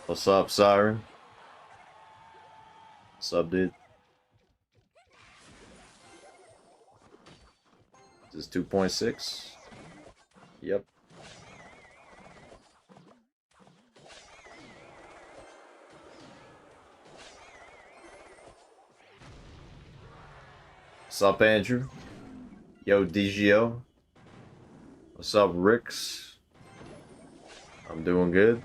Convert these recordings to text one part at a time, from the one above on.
What's up, Siren? What's up, dude? This is 2.6. Yep. What's up, Andrew? Yo, DGO. What's up, Ricks? I'm doing good.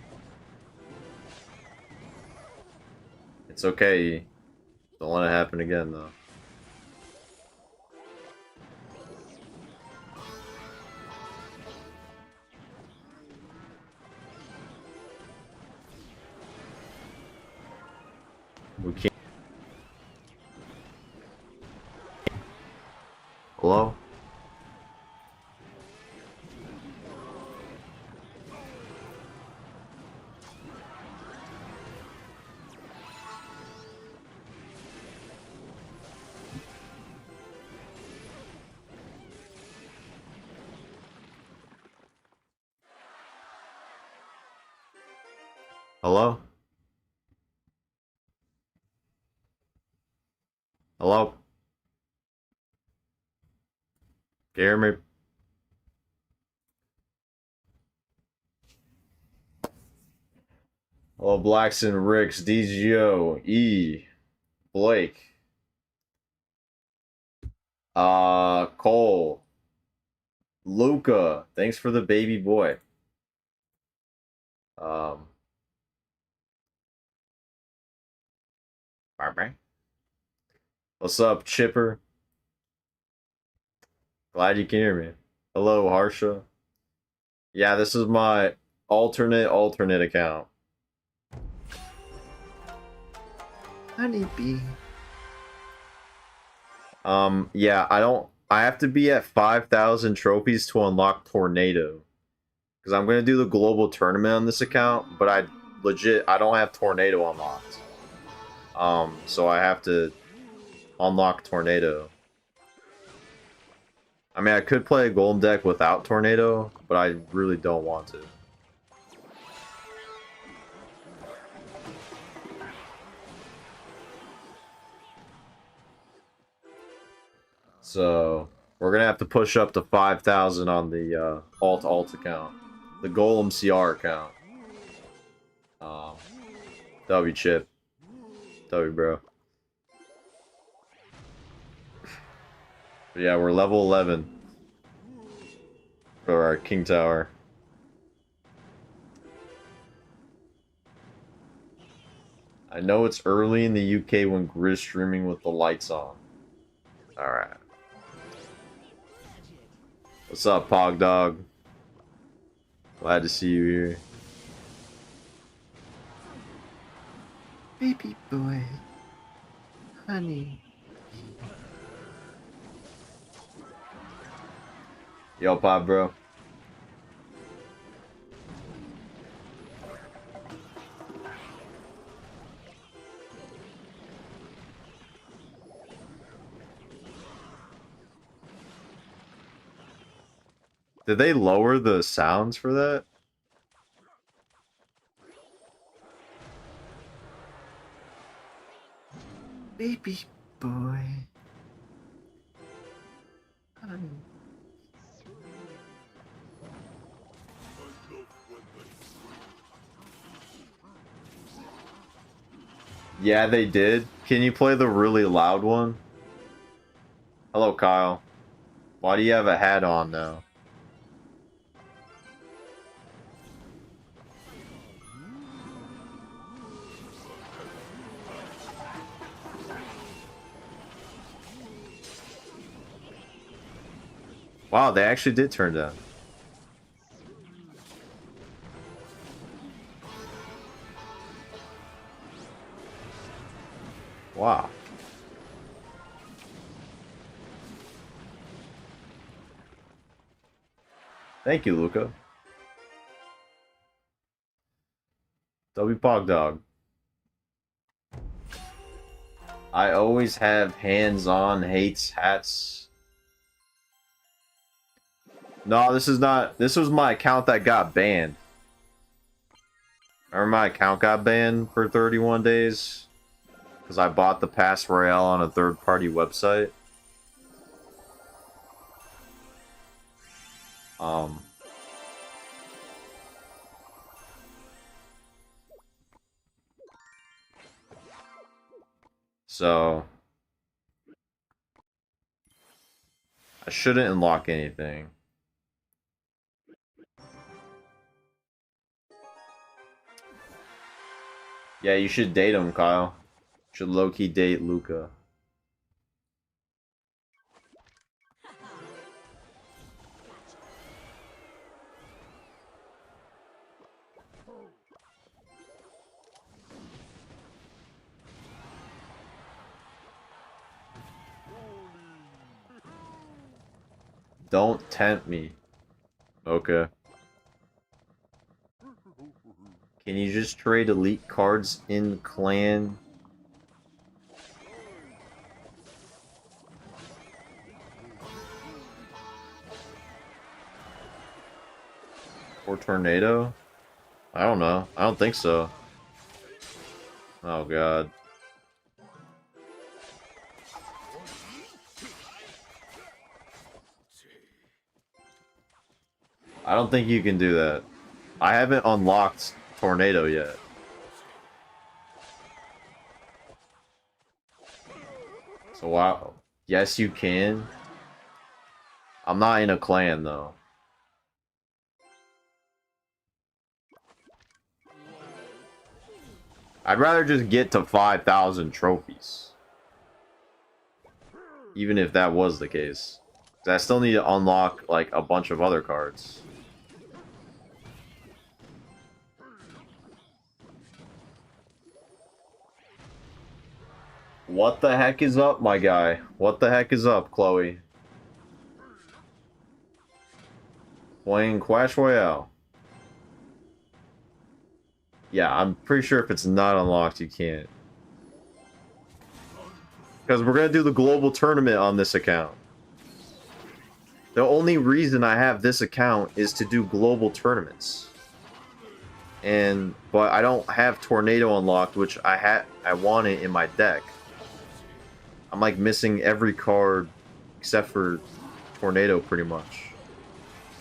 It's okay. Don't let it happen again, though. We can't. Hello? Hello? Hello? Can you hear me? Hello, Blackson, Ricks, DGO, E, Blake, Cole, Luca. Thanks for the baby boy. What's up, Chipper? Glad you can hear me. Hello, Harsha. Yeah, this is my alternate account. Honeybee. Yeah, I have to be at 5,000 trophies to unlock Tornado. Because I'm gonna do the global tournament on this account, but I don't have Tornado unlocked. So I have to unlock Tornado. I mean, I could play a golden deck without Tornado, but I really don't want to. So we're gonna have to push up to 5,000 on the alt account, the Golem CR account. W Chip, W bro. But yeah, we're level 11 for our King Tower. I know it's early in the UK when Grizz streaming with the lights on. Alright. What's up, Pog Dog? Glad to see you here. Baby boy. Honey. Yo, Pop, bro. Did they lower the sounds for that? Baby boy. Yeah, they did. Can you play the really loud one? Hello, Kyle. Why do you have a hat on now? Wow, they actually did turn down. Wow. Thank you, Luca. W Pog Dog. I always have hands-on hates hats. No, this is not. This was my account that got banned. Remember my account got banned for 31 days? Because I bought the Pass Royale on a third-party website. So I shouldn't unlock anything. Yeah, you should date him, Kyle. You should low-key date Luca. Don't tempt me. Okay. Can you just trade elite cards in clan? Or tornado? I don't know. I don't think so. Oh god. I don't think you can do that. I haven't unlocked tornado yet. So wow. Yes, you can. I'm not in a clan though. I'd rather just get to 5,000 trophies. Even if that was the case. 'Cause I still need to unlock like a bunch of other cards. What the heck is up, my guy? What the heck is up, Chloe? Playing Clash Royale. Yeah, I'm pretty sure if it's not unlocked, you can't. Because we're going to do the global tournament on this account. The only reason I have this account is to do global tournaments. But I don't have Tornado unlocked, which I want it in my deck. I'm like missing every card except for Tornado pretty much.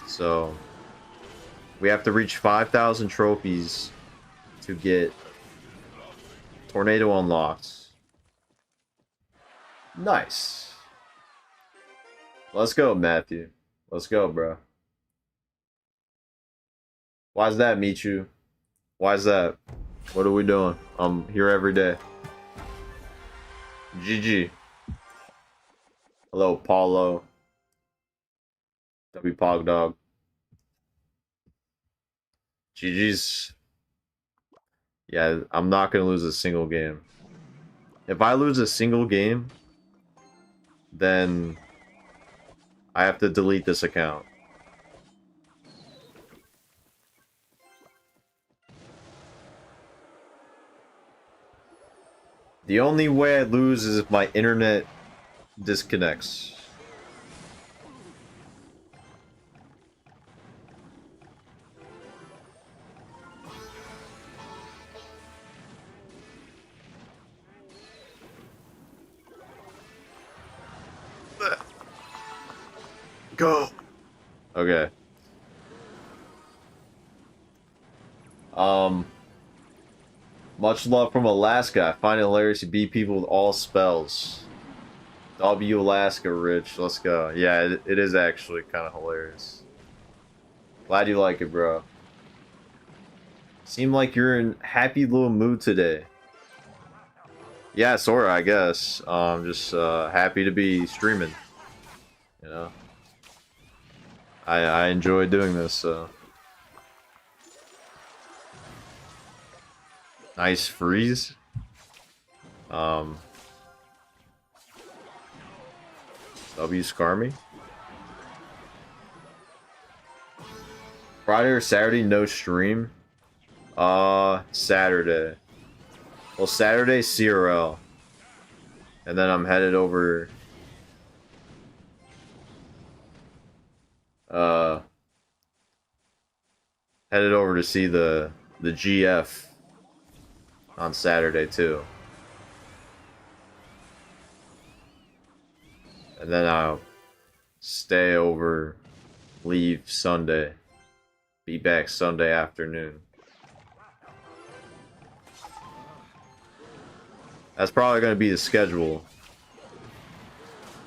So we have to reach 5,000 trophies to get Tornado unlocked. Nice. Let's go, Matthew. Let's go, bro. Why's that, Michu? Why's that? What are we doing? I'm here every day. GG. Hello, Paulo. W Pogdog. GG's. Yeah, I'm not going to lose a single game. If I lose a single game, then I have to delete this account. The only way I lose is if my internet disconnects. Go. Okay. Much love from Alaska. I find it hilarious to beat people with all spells. W Alaska Rich. Let's go. Yeah, it is actually kind of hilarious. Glad you like it, bro. Seem like you're in happy little mood today. Yeah, sorta, I guess. Just happy to be streaming. You know? I enjoy doing this, so. Nice freeze. W Scarmy. Friday or Saturday, no stream. Saturday. Well, Saturday, CRL. And then I'm headed over... headed over to see the the GF on Saturday too. And then I'll stay over, leave Sunday, be back Sunday afternoon. That's probably going to be the schedule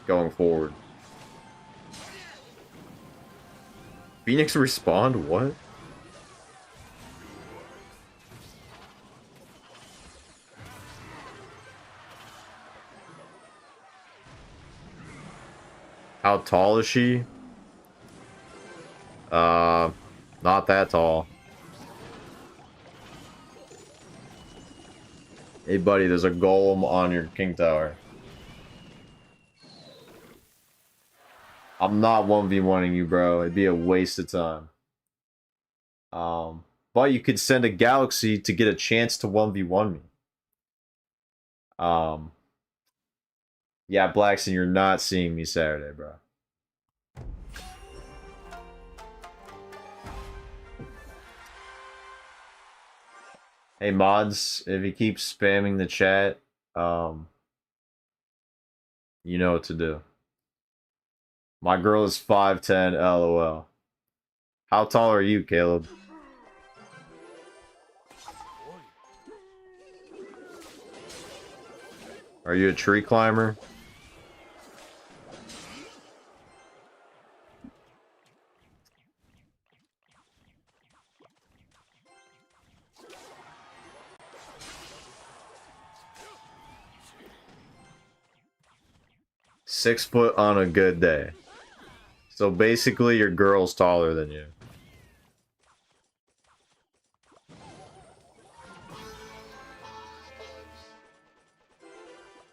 going forward. Phoenix respond? What? How tall is she? Not that tall. Hey buddy, there's a golem on your king tower. I'm not 1v1ing you, bro. It'd be a waste of time. But you could send a galaxy to get a chance to 1v1 me. Yeah, Blackson, you're not seeing me Saturday, bro. Hey mods, if you keep spamming the chat, you know what to do. My girl is 5'10", lol. How tall are you, Caleb? Are you a tree climber? Six foot on a good day. So basically your girl's taller than you.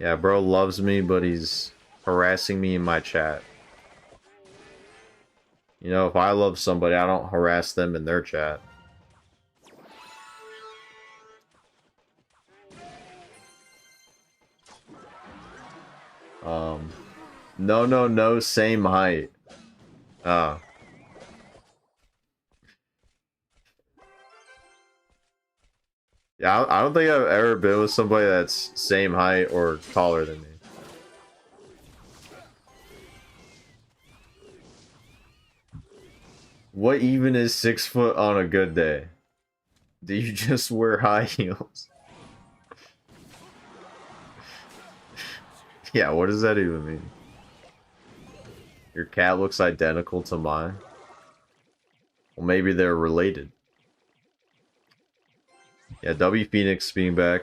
Yeah, bro loves me, but he's harassing me in my chat. You know, if I love somebody, I don't harass them in their chat. No, same height. Yeah, I don't think I've ever been with somebody that's same height or taller than me. What even is 6 foot on a good day? Do you just wear high heels? Yeah, what does that even mean? Your cat looks identical to mine? Well, maybe they're related. Yeah, W Phoenix being back.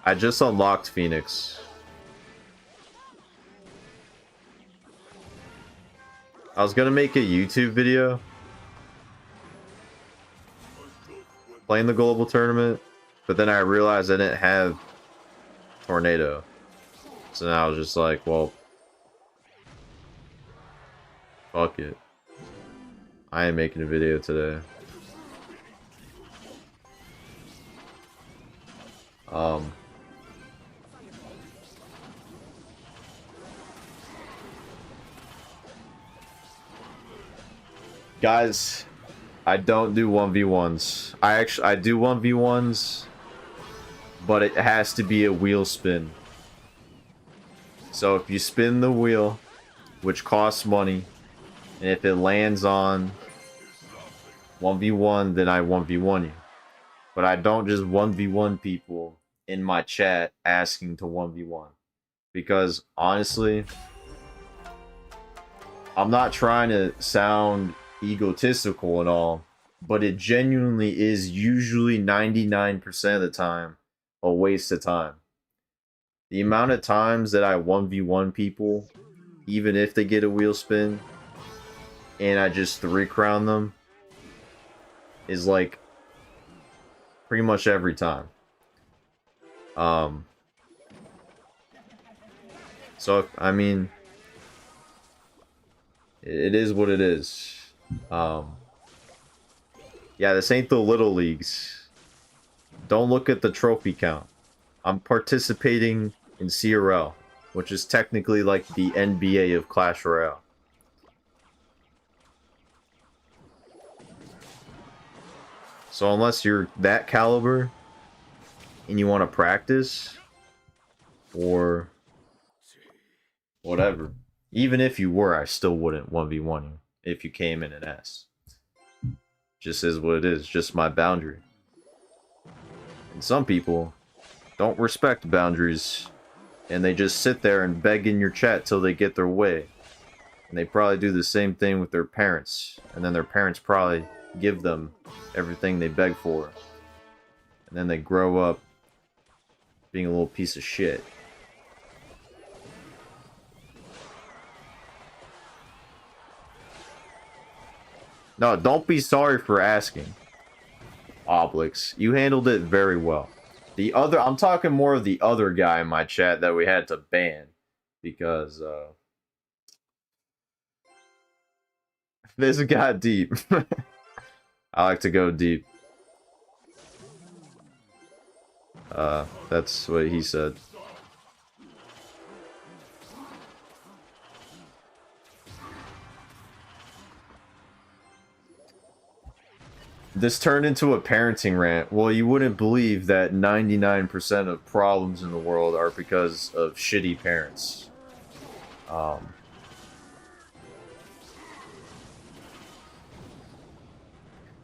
I just unlocked Phoenix. I was gonna make a YouTube video playing the global tournament, but then I realized I didn't have Tornado. So now I was just like, well, fuck it. I ain't making a video today. Guys, I don't do 1v1s. I do 1v1s, but it has to be a wheel spin. So if you spin the wheel, which costs money, and if it lands on 1v1, then I 1v1 you. But I don't just 1v1 people in my chat asking to 1v1. Because honestly, I'm not trying to sound egotistical and all, but it genuinely is usually 99% of the time a waste of time. The amount of times that I 1v1 people, even if they get a wheel spin, and I just 3-crown them, is like pretty much every time. So, I mean, it is what it is. Yeah, this ain't the little leagues. Don't look at the trophy count. I'm participating in CRL, which is technically like the NBA of Clash Royale. So unless you're that caliber and you want to practice or whatever, even if you were, I still wouldn't 1v1 you if you came in an S. Just is what it is, just my boundary. And some people don't respect boundaries and they just sit there and beg in your chat till they get their way. And they probably do the same thing with their parents. And then their parents probably give them everything they beg for. And then they grow up being a little piece of shit. No, don't be sorry for asking, Oblix. You handled it very well. The other, I'm talking more of the other guy in my chat that we had to ban. Because, this got deep. I like to go deep. That's what he said. This turned into a parenting rant. Well, you wouldn't believe that 99% of problems in the world are because of shitty parents.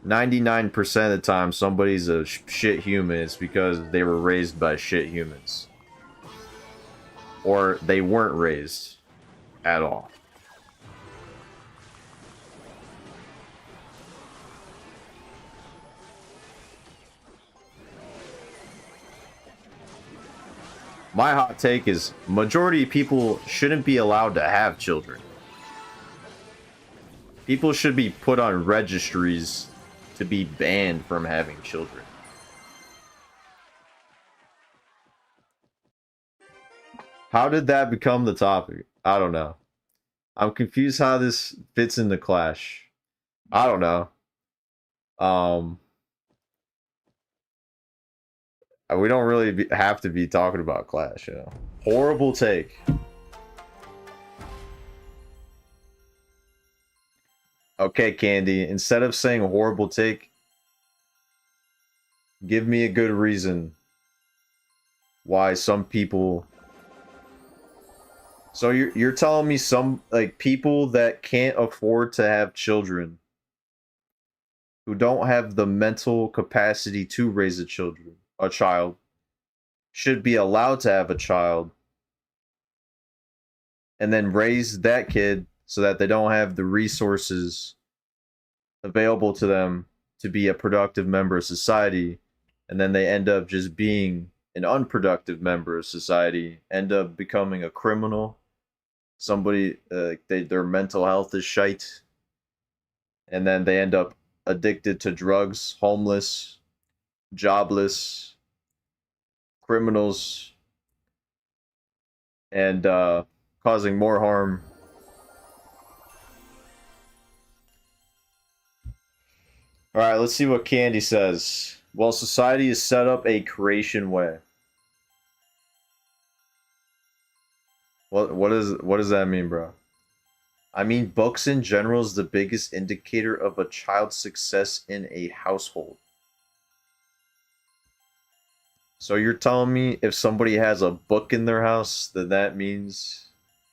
99% of the time somebody's a shit human, it's because they were raised by shit humans. Or they weren't raised at all. My hot take is majority of people shouldn't be allowed to have children. People should be put on registries to be banned from having children. How did that become the topic? I don't know. I'm confused how this fits into Clash. I don't know. We don't really have to be talking about Clash, you know. Horrible take. Okay, Candy, instead of saying a horrible take, give me a good reason why some people... So you're telling me some, like, people that can't afford to have children, who don't have the mental capacity to raise a child, should be allowed to have a child, and then raise that kid so that they don't have the resources available to them to be a productive member of society, and then they end up just being an unproductive member of society, end up becoming a criminal, somebody, their mental health is shite, and then they end up addicted to drugs, homeless, jobless, criminals, and causing more harm. Alright, let's see what Candy says. Well, society is set up a creation way. What does that mean, bro? I mean, books in general is the biggest indicator of a child's success in a household. So you're telling me if somebody has a book in their house, then that means...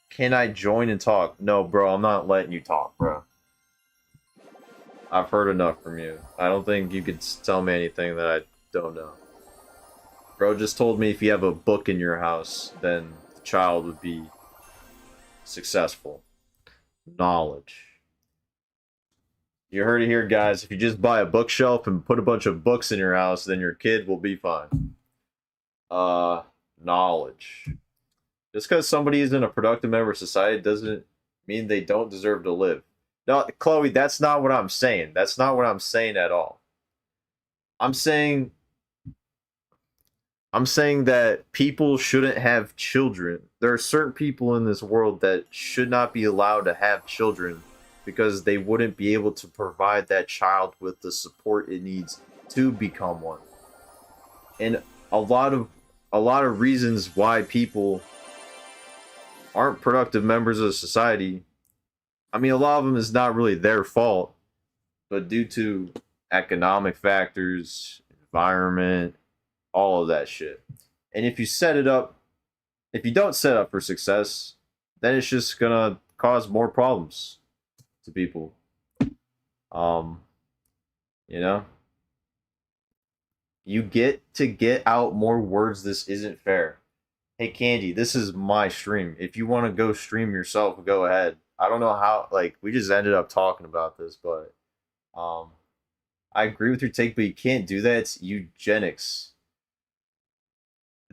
Can I join and talk? No, bro, I'm not letting you talk, bro. I've heard enough from you. I don't think you could tell me anything that I don't know. Bro just told me if you have a book in your house, then the child would be successful. Knowledge. You heard it here, guys. If you just buy a bookshelf and put a bunch of books in your house, then your kid will be fine. Knowledge. Just because somebody isn't a productive member of society doesn't mean they don't deserve to live. No, Chloe, that's not what I'm saying. That's not what I'm saying at all. I'm saying that people shouldn't have children. There are certain people in this world that should not be allowed to have children because they wouldn't be able to provide that child with the support it needs to become one. And a lot of reasons why people aren't productive members of society, I mean, a lot of them is not really their fault, but due to economic factors, environment, all of that shit. And if you set it up, if you don't set up for success, then it's just gonna cause more problems to people. Um, you know, you get to get out more words. This isn't fair. Hey, Candy, this is my stream. If you want to go stream yourself, go ahead. I don't know how. Like, we just ended up talking about this, but um, I agree with your take, but you can't do that. It's eugenics.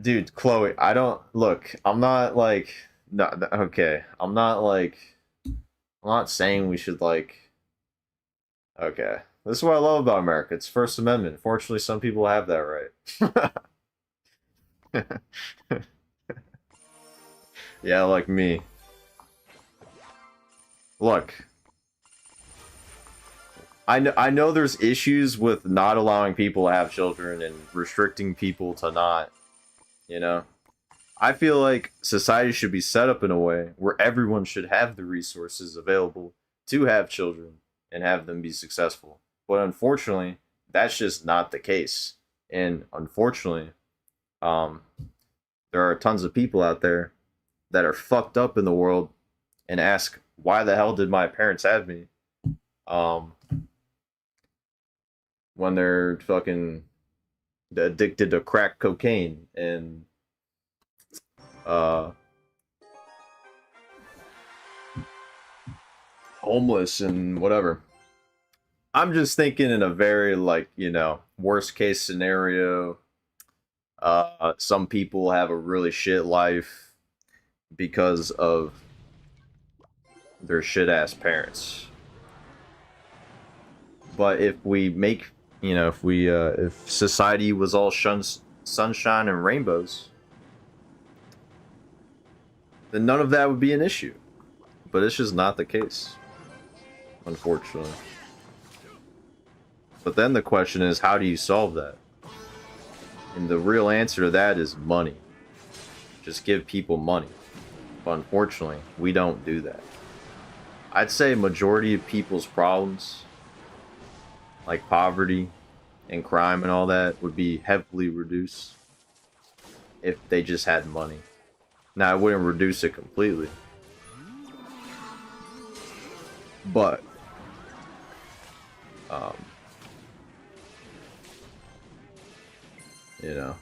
Dude, Chloe, I don't look. I'm not like no, okay. I'm not saying we should like okay. This is what I love about America. It's First Amendment. Fortunately, some people have that right. Yeah, like me. Look, I know there's issues with not allowing people to have children and restricting people to not, you know. I feel like society should be set up in a way where everyone should have the resources available to have children and have them be successful. But unfortunately, that's just not the case. And unfortunately, um, there are tons of people out there that are fucked up in the world and ask, why the hell did my parents have me? Um, when they're fucking addicted to crack cocaine and uh homeless and whatever. I'm just thinking in a very like, worst case scenario. Some people have a really shit life because of their shit ass parents. But if we make, if society was all sunshine and rainbows, then none of that would be an issue. But it's just not the case, unfortunately. But then the question is, how do you solve that? And the real answer to that is money. Just give people money. But unfortunately, we don't do that. I'd say majority of people's problems, like poverty and crime and all that, would be heavily reduced if they just had money. Now, I wouldn't reduce it completely. But, um, you know.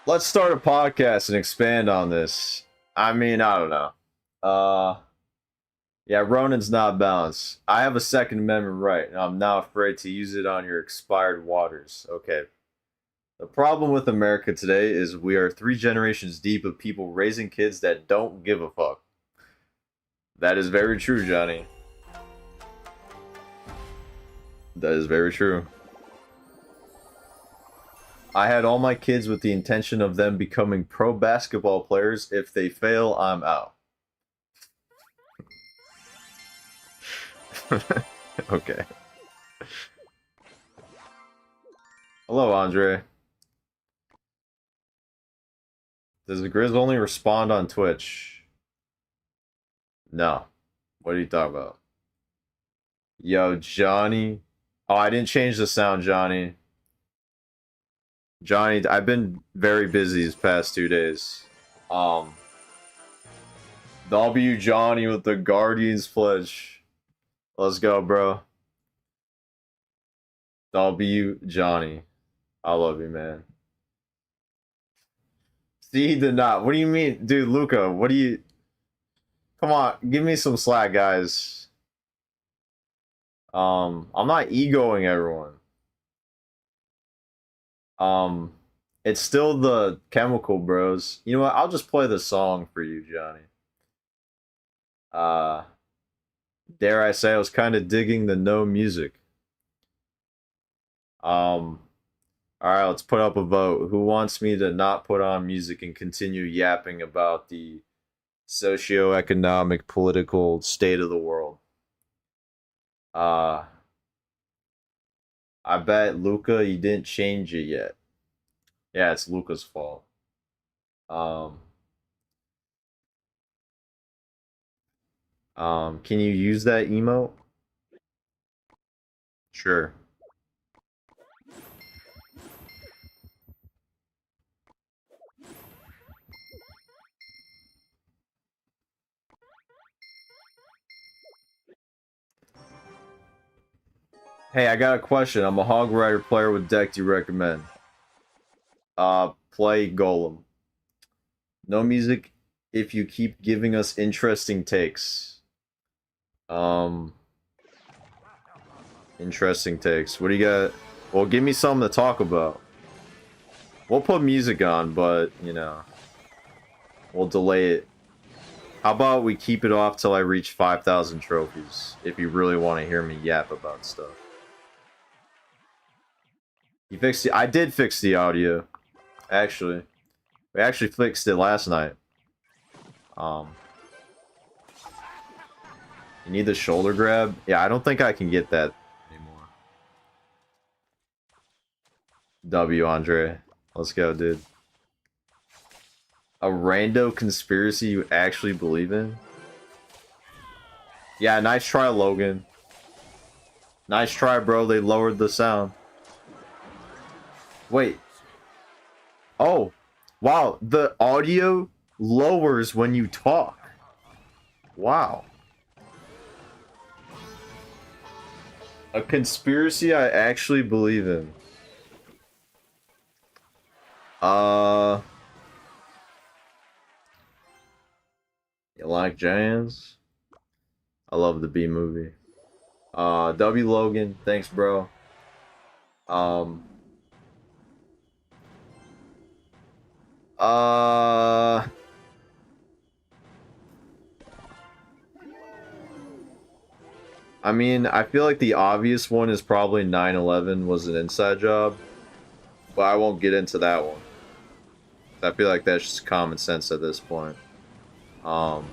Let's start a podcast and expand on this. I mean, I don't know. Yeah, Ronan's not balanced. I have a Second Amendment right, and I'm not afraid to use it on your expired waters. Okay. The problem with America today is we are 3 generations deep of people raising kids that don't give a fuck. That is very true, Johnny. That is very true. I had all my kids with the intention of them becoming pro basketball players. If they fail, I'm out. Okay. Hello, Andre. Does the Grizz only respond on Twitch? No. What are you talking about? Yo, Johnny. Oh, I didn't change the sound, Johnny. Johnny, I've been very busy these past 2 days. Um, W Johnny with the Guardians pledge. Let's go, bro. W Johnny. I love you, man. See, he did not. What do you mean? Dude, Luca, what do you... Come on, give me some slack, guys. I'm not egoing everyone. It's still the Chemical Bros. You know what? I'll just play the song for you, Johnny. Uh, dare I say I was kind of digging the no music. All right, let's put up a vote. Who wants me to not put on music and continue yapping about the socio-economic, political state of the world? Uh, I bet Luca, you didn't change it yet. Yeah, it's Luca's fault. Um, can you use that emote? Sure. Hey, I got a question. I'm a Hog Rider player. What deck do you recommend? Play Golem. No music if you keep giving us interesting takes. Interesting takes. What do you got? Well, give me something to talk about. We'll put music on, but, you know, we'll delay it. How about we keep it off till I reach 5,000 trophies, if you really want to hear me yap about stuff. You fixed the... I did fix the audio, actually. We actually fixed it last night. You need the shoulder grab? Yeah, I don't think I can get that anymore. W, Andre. Let's go, dude. A rando conspiracy you actually believe in? Yeah, nice try, Logan. Nice try, bro. They lowered the sound. Wait. Oh. Wow. The audio lowers when you talk. Wow. A conspiracy I actually believe in. You like Jans? I love the B movie. W Logan, thanks, bro. I mean, I feel like the obvious one is probably 9/11 was an inside job, but I won't get into that one. I feel like that's just common sense at this point. The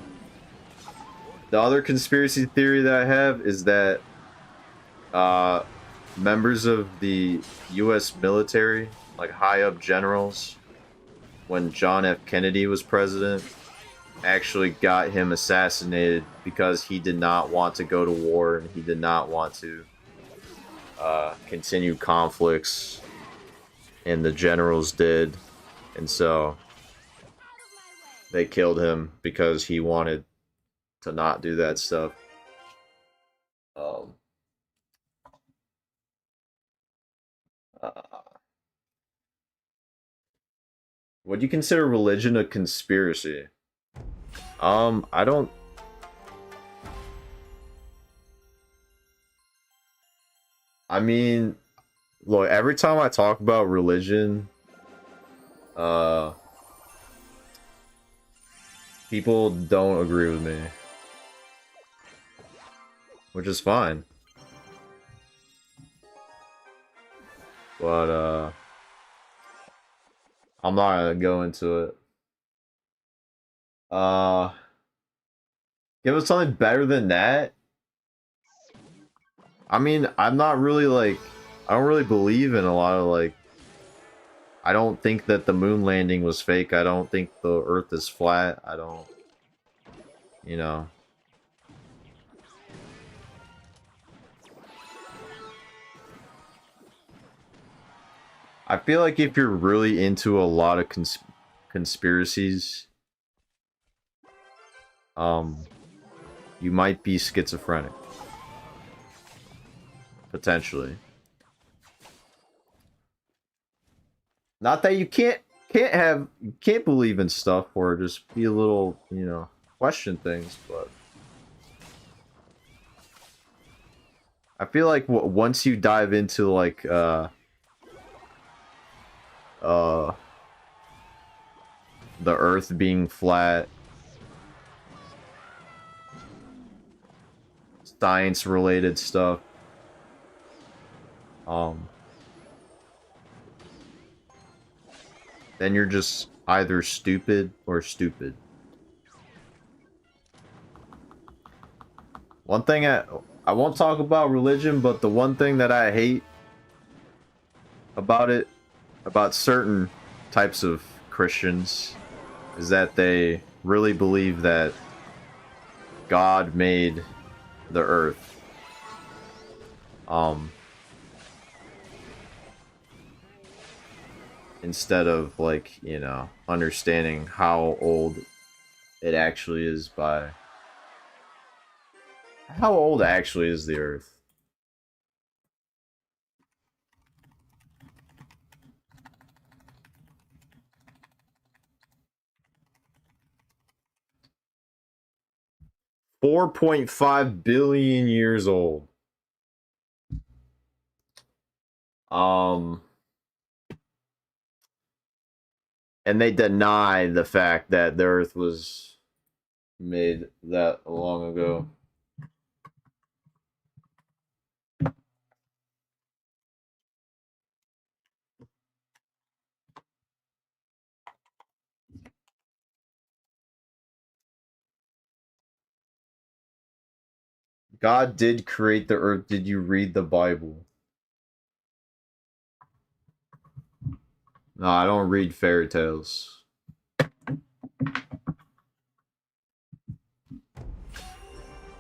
other conspiracy theory that I have is that members of the U.S. military, like high-up generals, when John F. Kennedy was president, actually got him assassinated because he did not want to go to war and he did not want to continue conflicts, and the generals did, and so they killed him because he wanted to not do that stuff. Would you consider religion a conspiracy? I don't... I mean, look, every time I talk about religion, people don't agree with me. Which is fine. But, I'm not gonna go into it. Give us something better than that? I mean, I'm not really, like... I don't really believe in a lot of, like... I don't think that the moon landing was fake. I don't think the Earth is flat. I don't... You know... I feel like if you're really into a lot of conspiracies, you might be schizophrenic. Potentially. Not that you can't believe in stuff or just be a little, you know, question things, but I feel like once you dive into like the Earth being flat, science related stuff, then you're just either stupid or stupid. One thing I won't talk about religion, but the one thing that I hate about it, about certain types of Christians, is that they really believe that God made the earth. instead of, like, you know, understanding how old it actually is by... How old actually is the Earth? $4.5 billion years old. And they deny the fact that the Earth was made that long ago. God did create the Earth. Did you read the Bible? No, I don't read fairy tales.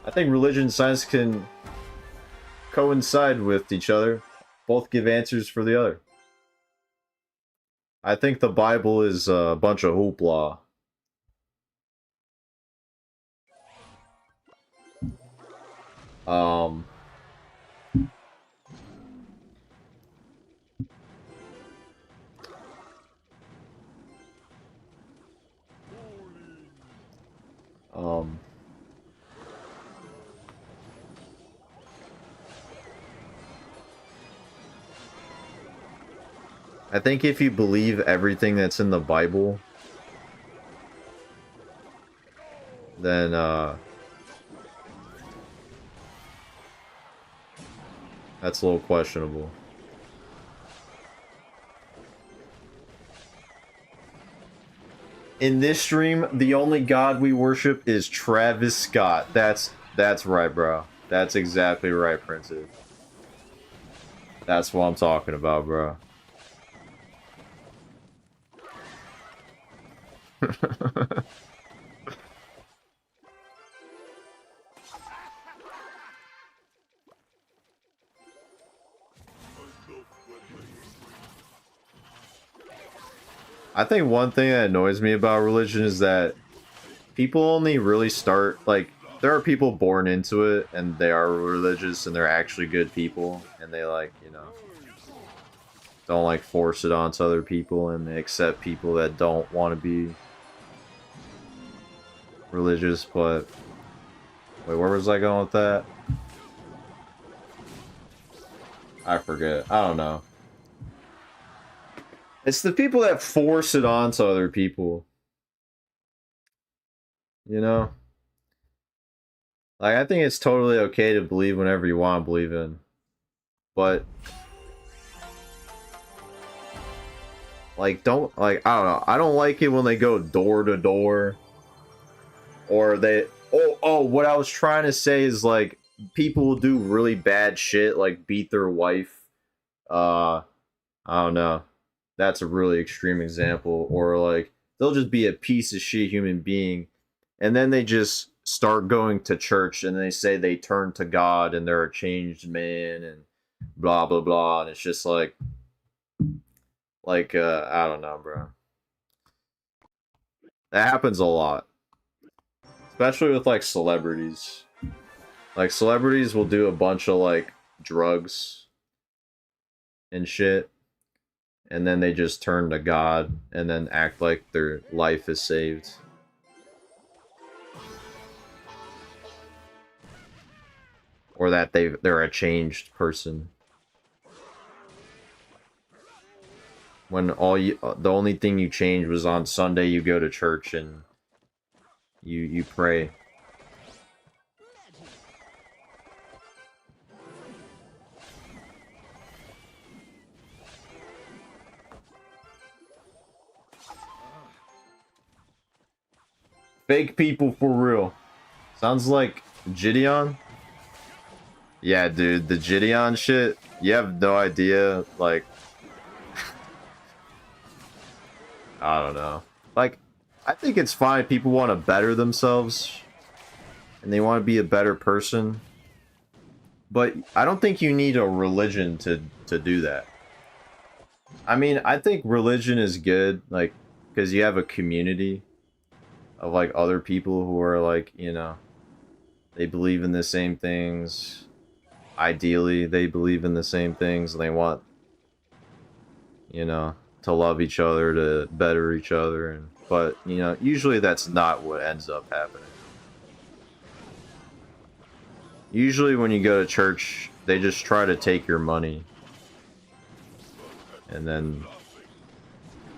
I think religion and science can coincide with each other. Both give answers for the other. I think the Bible is a bunch of hoopla. Um, um, I think if you believe everything that's in the Bible, then that's a little questionable. In this stream, the only god we worship is Travis Scott. That's right, bro. That's exactly right, Princess. That's what I'm talking about, bro. I think one thing that annoys me about religion is that people only really start, like, there are people born into it and they are religious and they're actually good people and they, like, you know, don't, like, force it onto other people and they accept people that don't want to be religious. But wait, where was I going with that? I forget. I don't know. It's the people that force it onto other people. You know? Like, I think it's totally okay to believe whenever you want to believe in. But, like, don't, like, I don't know. I don't like it when they go door to door. Or they, what I was trying to say is, like, people will do really bad shit, like beat their wife. I don't know. That's a really extreme example. Or, like, they'll just be a piece of shit human being. And then they just start going to church and they say they turn to God and they're a changed man and blah, blah, blah. And it's just like, I don't know, bro. That happens a lot. Especially with, like, celebrities. Like, celebrities will do a bunch of, like, drugs and shit. And then they just turn to God and then act like their life is saved. Or that they're a changed person. When the only thing you changed was on Sunday you go to church and you pray. Fake people for real. Sounds like Gideon. Yeah, dude, the Gideon shit. You have no idea, like, I don't know. Like, I think it's fine. People want to better themselves. And they want to be a better person. But I don't think you need a religion to do that. I mean, I think religion is good, like, because you have a community of like other people who are like, you know, they believe in the same things. Ideally, they believe in the same things and they want, you know, to love each other, to better each other, and but you know, usually that's not what ends up happening. Usually when you go to church, they just try to take your money. And then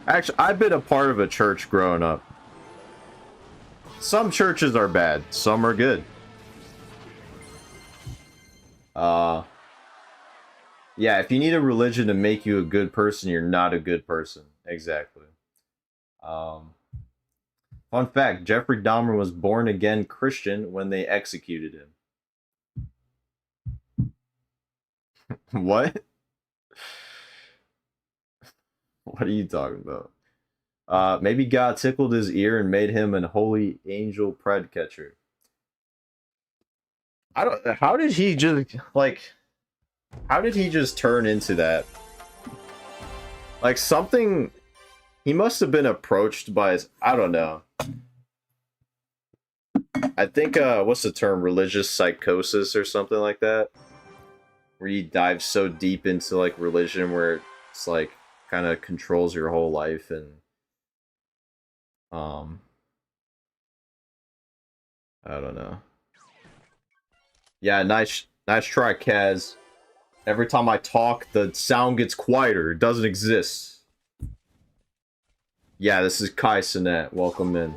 actually, I've been a part of a church growing up. Some churches are bad, some are good. Yeah, if you need a religion to make you a good person, you're not a good person. Exactly. Um, Fun fact, Jeffrey Dahmer was born again Christian when they executed him. What? What are you talking about? Maybe God tickled his ear and made him an holy angel pred catcher. I don't. How did he just like? How did he just turn into that? Like something. He must have been approached by his. I don't know. I think what's the term? Religious psychosis or something like that. Where you dive so deep into like religion where it's like kind of controls your whole life and um I don't know. Yeah, nice try, Kaz. Every time I talk, the sound gets quieter. It doesn't exist. Yeah, this is Kai Sinet. Welcome in.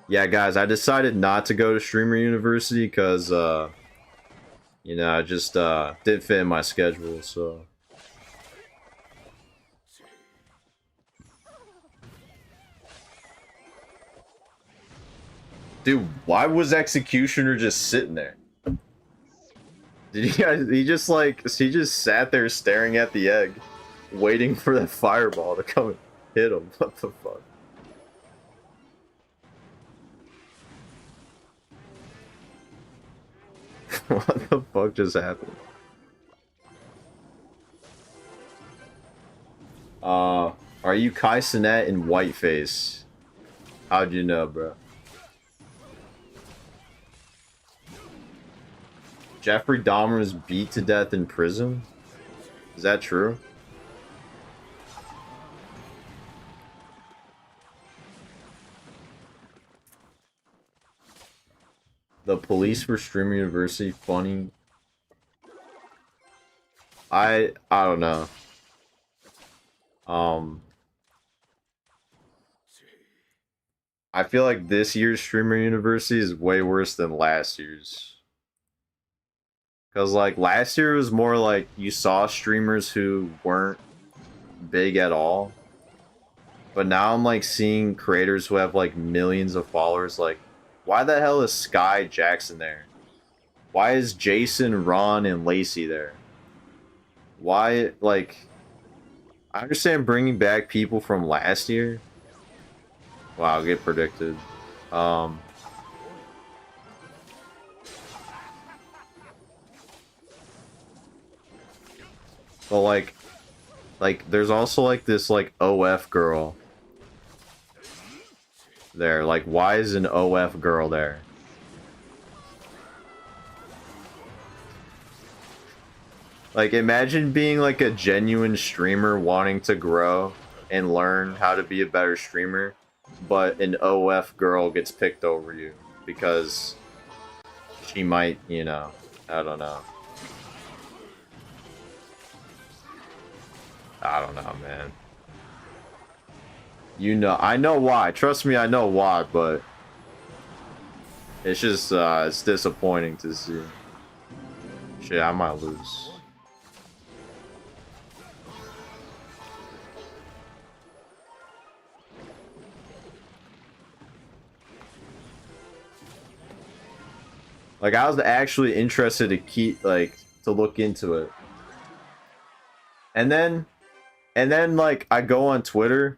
Yeah, guys, I decided not to go to Streamer University because you know, I just didn't fit in my schedule, so dude, why was Executioner just sitting there? Did you guys, he just sat there staring at the egg, waiting for that fireball to come and hit him. What the fuck? What the fuck just happened? Are you Kai Cenat in whiteface? How'd you know, bro? Jeffrey Dahmer was beat to death in prison? Is that true? The police for Streamer University funny. I don't know. I feel like this year's Streamer University is way worse than last year's. Cause like last year was more like you saw streamers who weren't big at all. But now I'm like seeing creators who have like millions of followers. Like, why the hell is Sky Jackson there? Why is Jason, Ron, and Lacey there? Why, like, I understand bringing back people from last year. Wow, get predicted. But like there's also like this like OF girl there. Like, why is an OF girl there? Like, imagine being like a genuine streamer wanting to grow and learn how to be a better streamer, but an OF girl gets picked over you because she might, you know, I don't know. I don't know, man. You know, I know why. Trust me, I know why, but it's just, it's disappointing to see. Shit, I might lose. Like, I was actually interested to keep, like, to look into it. And then, like, I go on Twitter,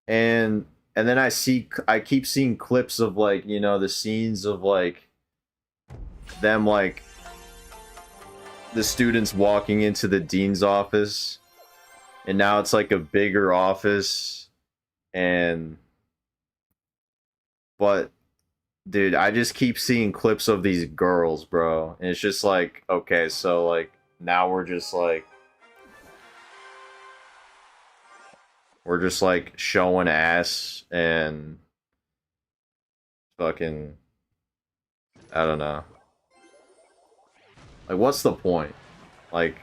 and then I keep seeing clips of, like, you know, the scenes of, like, them, like, the students walking into the dean's office, and now it's like a bigger office, and but dude, I just keep seeing clips of these girls, bro, and it's just like, okay, so like now we're just like showing ass and fucking, I don't know. Like, what's the point? Like,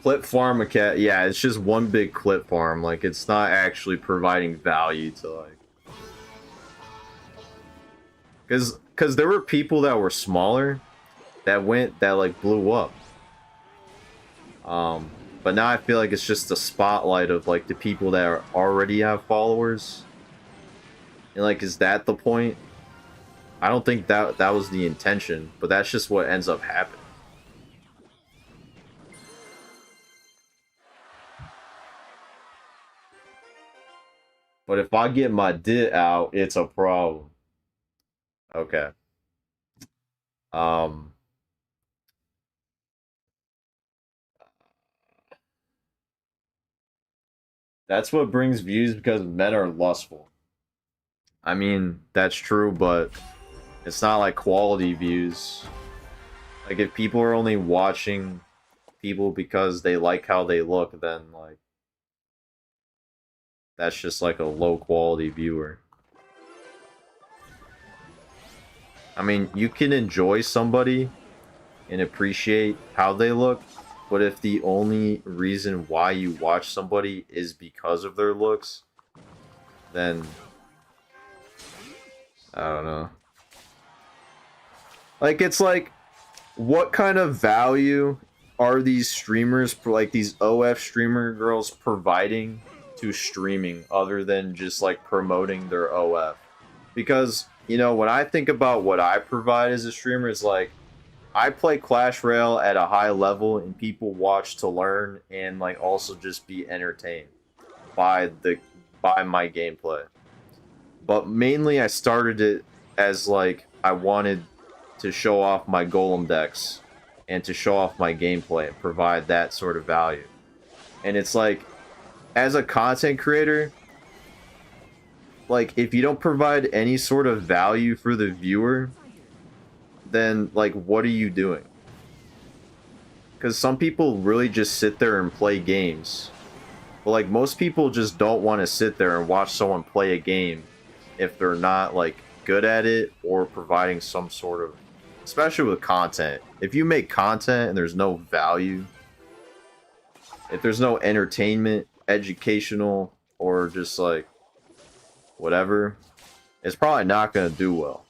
clip farm cat, yeah, it's just one big clip farm. Like, it's not actually providing value to like, because there were people that were smaller that like blew up. But now I feel like it's just the spotlight of like the people that already have followers. And like, is that the point? I don't think that was the intention, but that's just what ends up happening. But if I get my dit out, it's a problem. Okay. Um that's what brings views because men are lustful. I mean, that's true, but it's not like quality views. Like, if people are only watching people because they like how they look, then like that's just like a low quality viewer. I mean, you can enjoy somebody and appreciate how they look, but if the only reason why you watch somebody is because of their looks, then I don't know. Like, it's like, what kind of value are these streamers, like these OF streamer girls, providing to streaming other than just like promoting their OF? Because, you know, when I think about what I provide as a streamer, it's like, I play Clash Royale at a high level and people watch to learn and like also just be entertained by my gameplay. But mainly I started it as like I wanted to show off my golem decks and to show off my gameplay and provide that sort of value. And it's like, as a content creator, like, if you don't provide any sort of value for the viewer, then like, what are you doing? Because some people really just sit there and play games, but like most people just don't want to sit there and watch someone play a game if they're not like good at it or providing some sort of, especially with content. If you make content and there's no value, if there's no entertainment, educational, or just like whatever, it's probably not gonna do well.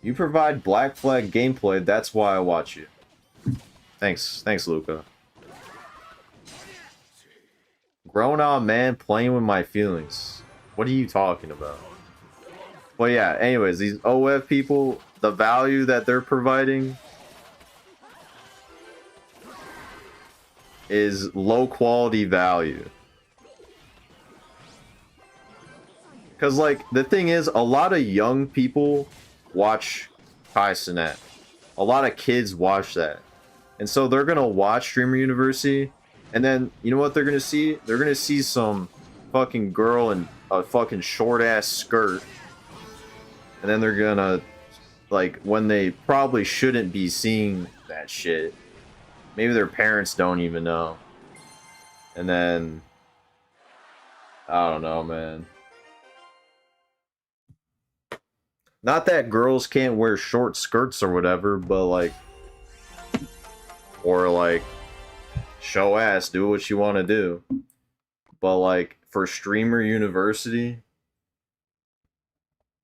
You provide Black Flag gameplay, that's why I watch you. Thanks, Luca. Grown on man playing with my feelings. What are you talking about? Well, yeah, anyways, these OF people, the value that they're providing is low quality value. Because, like, the thing is, a lot of young people watch Kai Cenat. A lot of kids watch that. And so they're going to watch Streamer University, and then, you know what they're going to see? They're going to see some fucking girl in a fucking short-ass skirt. And then they're going to, like, when they probably shouldn't be seeing that shit. Maybe their parents don't even know. And then, I don't know, man. Not that girls can't wear short skirts or whatever, but like, or like, show ass, do what you want to do. But like, for Streamer University,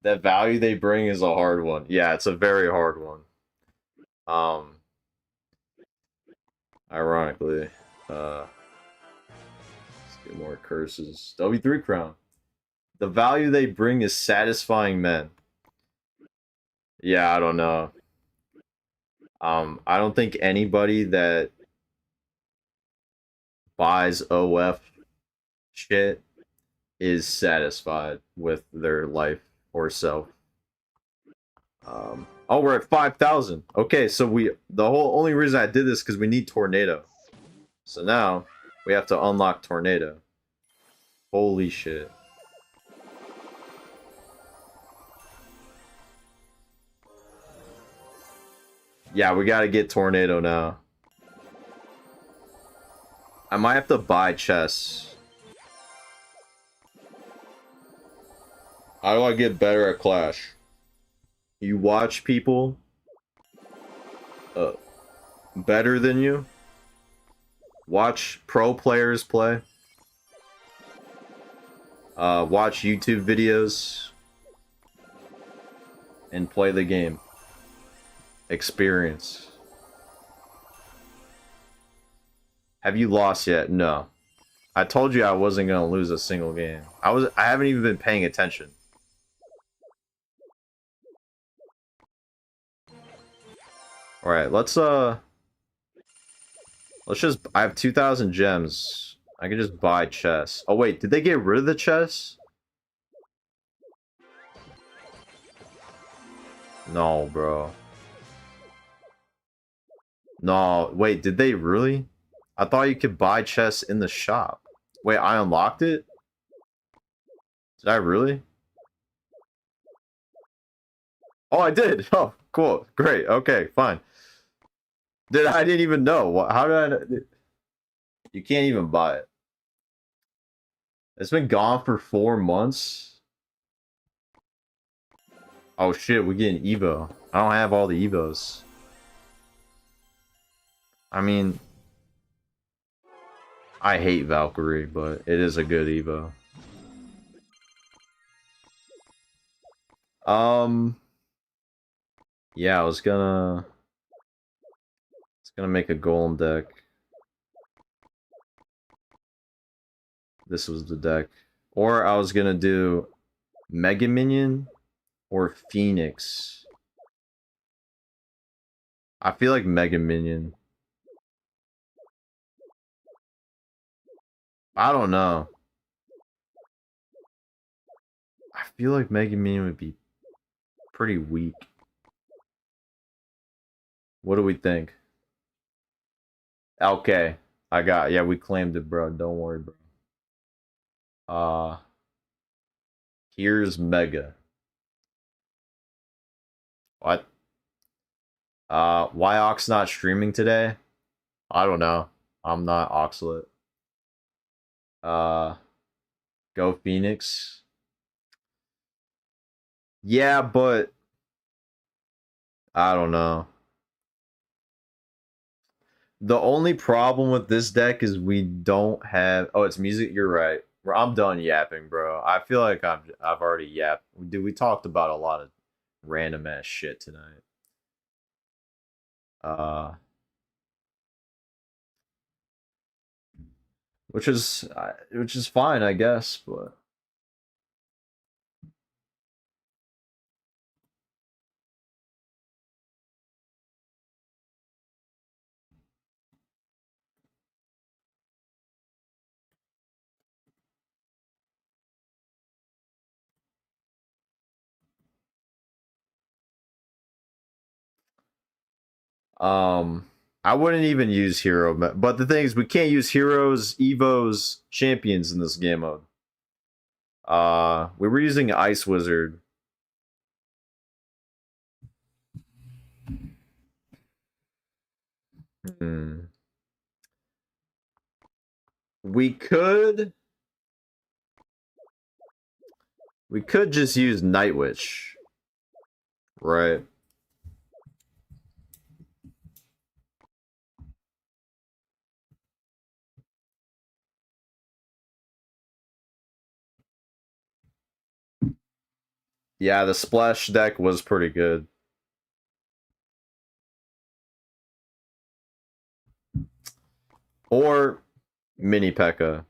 that value they bring is a hard one. Yeah, it's a very hard one. Ironically, let's get more curses. W3 crown. The value they bring is satisfying men. Yeah, I don't know. I don't think anybody that buys OF shit is satisfied with their life or self. Oh, we're at 5,000. Okay, so the whole only reason I did this because we need Tornado. So now we have to unlock Tornado. Holy shit. Yeah, we gotta get Tornado now. I might have to buy chests. How do I get better at Clash? You watch people better than you. Watch pro players play. Watch YouTube videos. And play the game. Experience. Have you lost yet? No. I told you I wasn't gonna lose a single game. I haven't even been paying attention. Alright, let's just I have 2,000 gems. I can just buy chests. Oh wait, did they get rid of the chests? No, bro. No, wait, did they really? I thought you could buy chests in the shop. Wait, I unlocked it? Did I really? Oh, I did! Oh, cool. Great. Okay, fine. I didn't even know. How did I... You can't even buy it. It's been gone for 4 months. Oh shit, we get an Evo. I don't have all the Evos. I mean... I hate Valkyrie, but it is a good Evo. Yeah, I was gonna make a golem deck. This was the deck. Or I was gonna do Mega Minion or Phoenix. I feel like Mega Minion. I don't know. I feel like Mega Minion would be pretty weak. What do we think? Okay. Yeah, we claimed it, bro. Don't worry, bro. Here's Mega. What? Why Ox not streaming today? I don't know. I'm not Oxlet. Go Phoenix. Yeah, but I don't know. The only problem with this deck is we don't have... Oh, it's music? You're right. I'm done yapping, bro. I feel like I've already yapped. Dude, we talked about a lot of random ass shit tonight. Which is fine, I guess, but I wouldn't even use hero, but the thing is, we can't use heroes, evos, champions in this game mode. We were using Ice Wizard. Hmm. We could just use Night Witch, right? Yeah, the splash deck was pretty good. Or Mini P.E.K.K.A.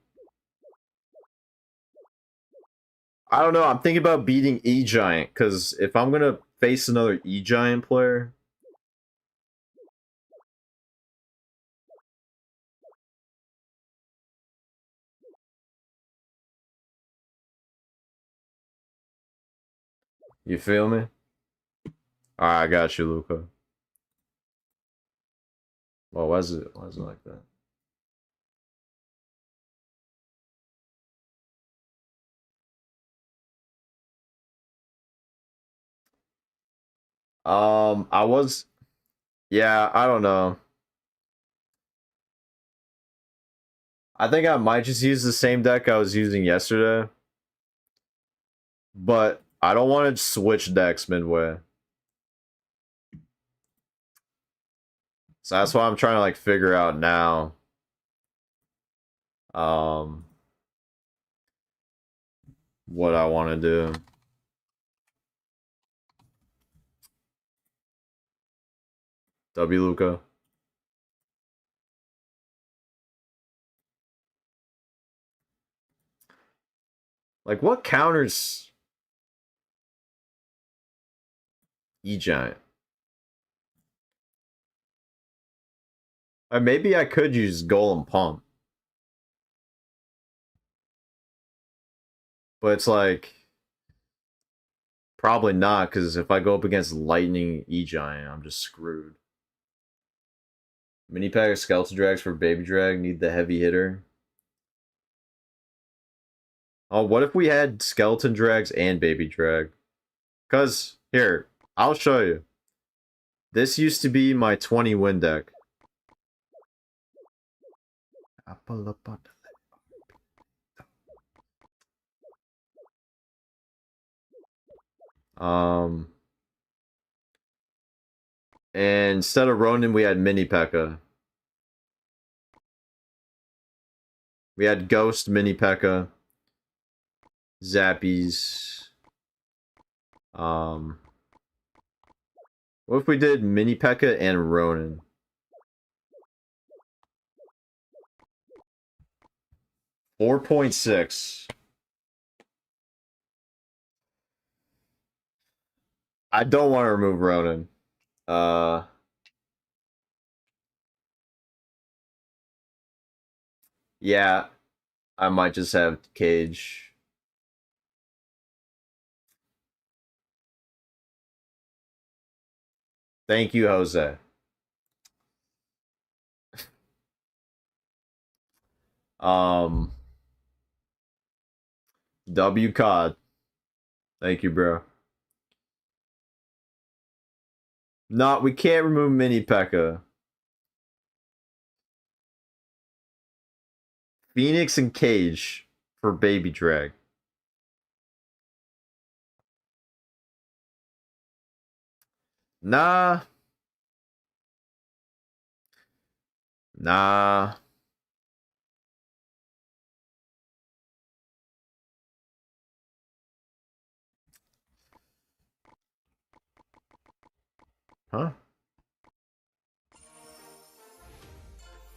I don't know. I'm thinking about beating E-Giant, because if I'm going to face another E-Giant player, You feel me? Alright, I got you, Luca. Well, why is it like that? I was, yeah, I don't know. I think I might just use the same deck I was using yesterday, but I don't want to switch decks midway. So that's why I'm trying to like figure out now. Um, what I want to do. W Luca. Like what counters E Giant? Maybe I could use Golem Pump. But it's like probably not, because if I go up against Lightning E Giant, I'm just screwed. Mini pack of Skeleton Drags for Baby Drag, need the heavy hitter. Oh, what if we had Skeleton Drags and Baby Drag? Because, here, I'll show you. This used to be my 20 win deck. And instead of Ronin, we had Mini P.E.K.K.A. We had Ghost, Mini P.E.K.K.A. Zappies. What if we did Mini P.E.K.K.A. and Ronin? $4.6. I don't want to remove Ronin. Yeah, I might just have Cage. Thank you, Jose. W COD. Thank you, bro. No, we can't remove Mini P.E.K.K.A. Phoenix and Cage for Baby Drag. Nah. Nah. Huh?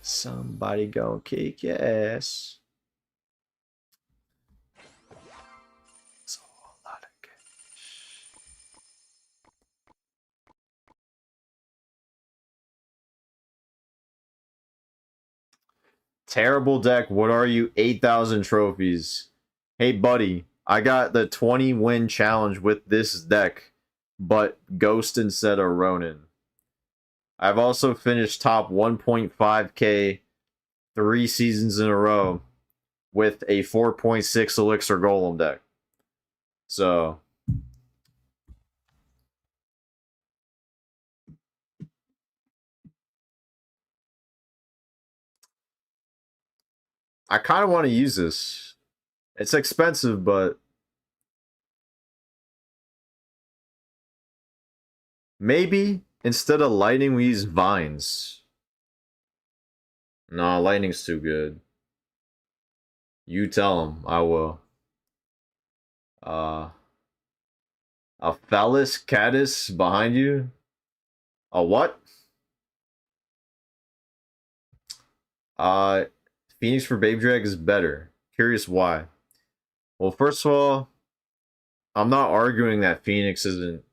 Somebody gonna kick your ass. It's a lot of cash. Terrible deck. What are you? 8,000 trophies. Hey, buddy. I got the 20 win challenge with this deck, but Ghost instead of Ronin. I've also finished top 1.5k 3 seasons in a row with a 4.6 Elixir Golem deck. So, I kind of want to use this. It's expensive, but maybe instead of lightning, we use vines. Nah, lightning's too good. You tell him. I will. A phallus caddis behind you? A what? Uh, Phoenix for Baby Drag is better. Curious why. Well, first of all, I'm not arguing that Phoenix isn't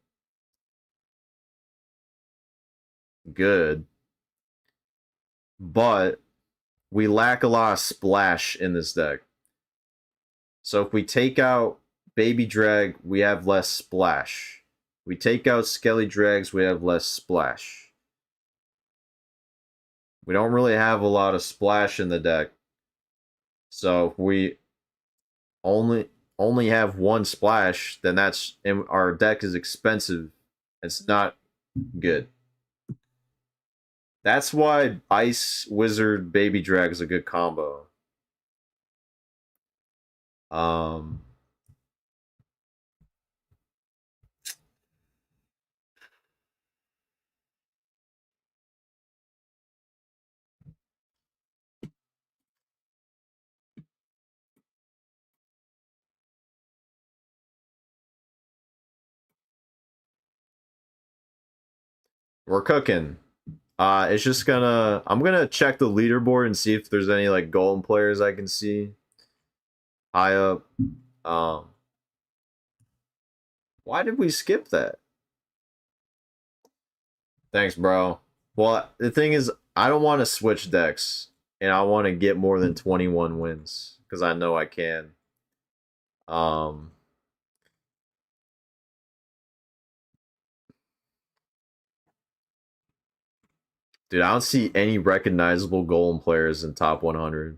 good, but we lack a lot of splash in this deck. So if we take out Baby Drag, we have less splash. We take out Skelly Drags, we have less splash. We don't really have a lot of splash in the deck. So if we only have one splash, then that's and our deck is expensive. It's not good. That's why Ice Wizard Baby Drag is a good combo. Um we're cooking. It's just I'm gonna check the leaderboard and see if there's any like golden players I can see high up. Um, why did we skip that? Thanks, bro. Well, the thing is, I don't want to switch decks, and I want to get more than 21 wins because I know I can. Um, dude, I don't see any recognizable golden players in top 100.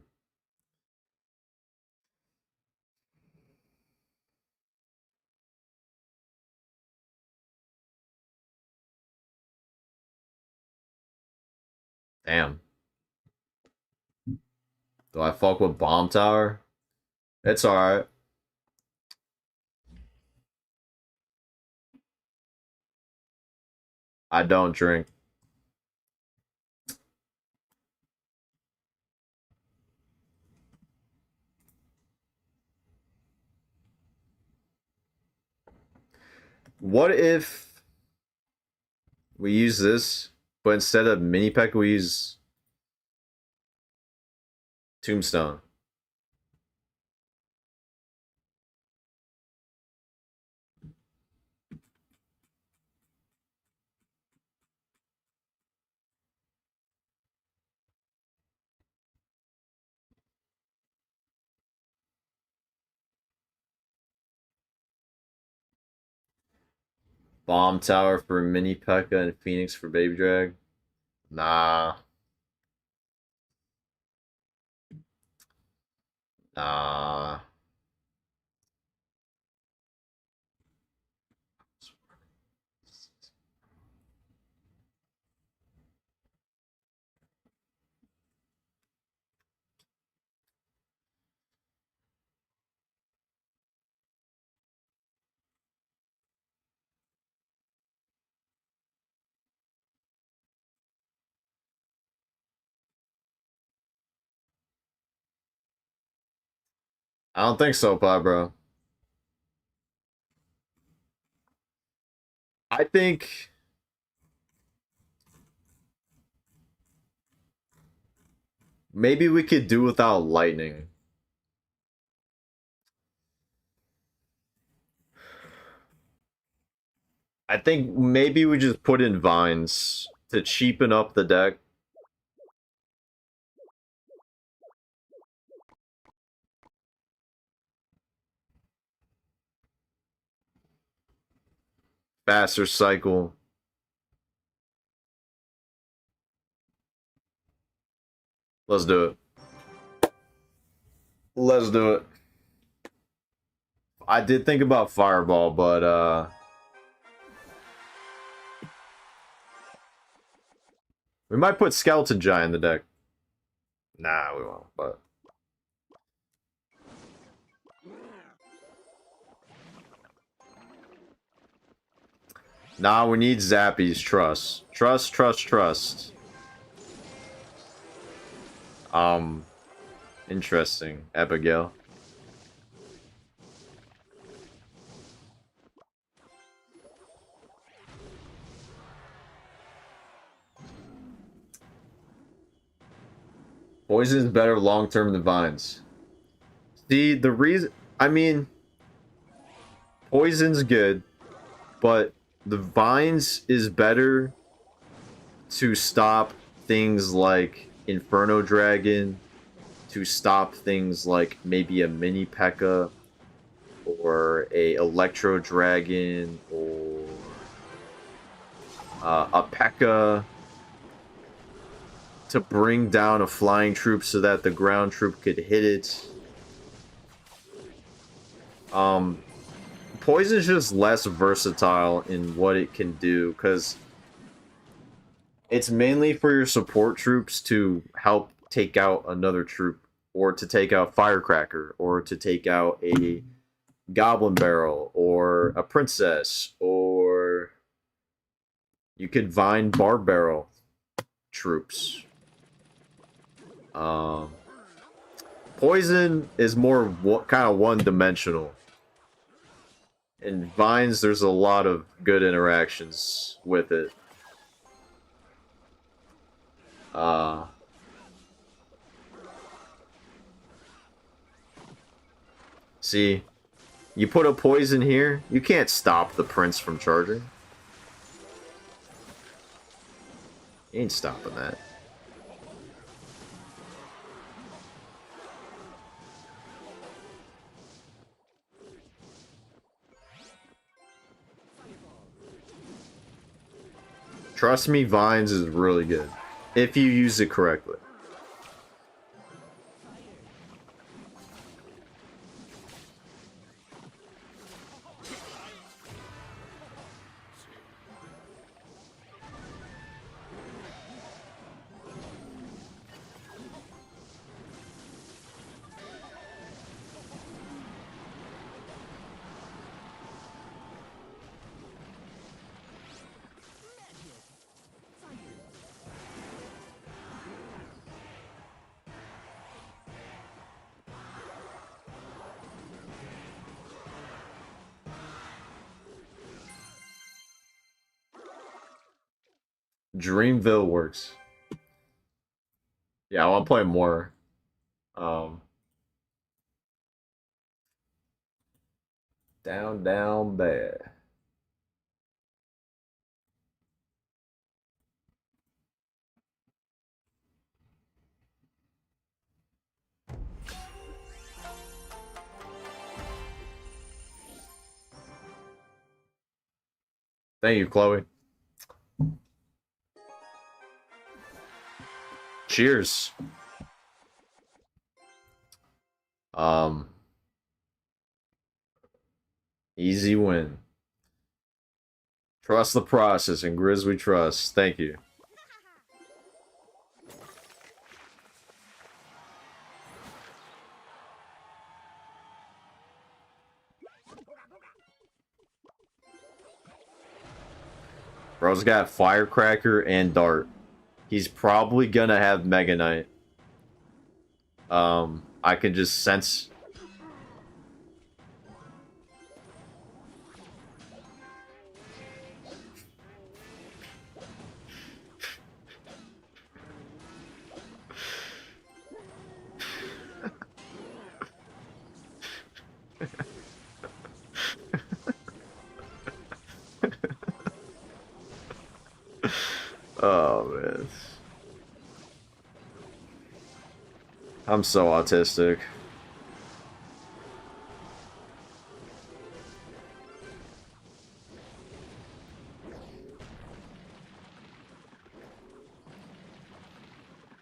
Damn. Do I fuck with Bomb Tower? It's alright. I don't drink. What if we use this, but instead of mini peck, we use Tombstone? Bomb Tower for Mini P.E.K.K.A and Phoenix for Baby Drag? Nah. Nah. I don't think so, Pop, bro. I think maybe we could do without lightning. I think maybe we just put in vines to cheapen up the deck. Faster cycle. Let's do it. Let's do it. I did think about Fireball, but we might put Skeleton Giant in the deck. Nah, we won't, but nah, we need Zappies. Trust. Trust, trust, trust. Interesting. Abigail. Poison is better long-term than Vines. See, the reason... I mean... Poison's good, but the Vines is better to stop things like Inferno Dragon, to stop things like maybe a mini P.E.K.K.A, or a Electro Dragon, or a P.E.K.K.A. to bring down a flying troop so that the ground troop could hit it. Poison's just less versatile in what it can do, because it's mainly for your support troops to help take out another troop, or to take out Firecracker, or to take out a Goblin Barrel, or a Princess, or you could Vine Barb Barrel troops. Poison is more kind of one-dimensional. In Vines, there's a lot of good interactions with it. See, you put a poison here, you can't stop the Prince from charging. You ain't stopping that. Trust me, Vines is really good. If you use it correctly. Dreamville works. Yeah, I want to play more. Down, down, bad. Thank you, Chloe. Cheers. Easy win. Trust the process, and Grizz we trust. Thank you. Bro's got Firecracker and Dart. He's probably gonna have Mega Knight. I can just sense. Oh, man. I'm so autistic.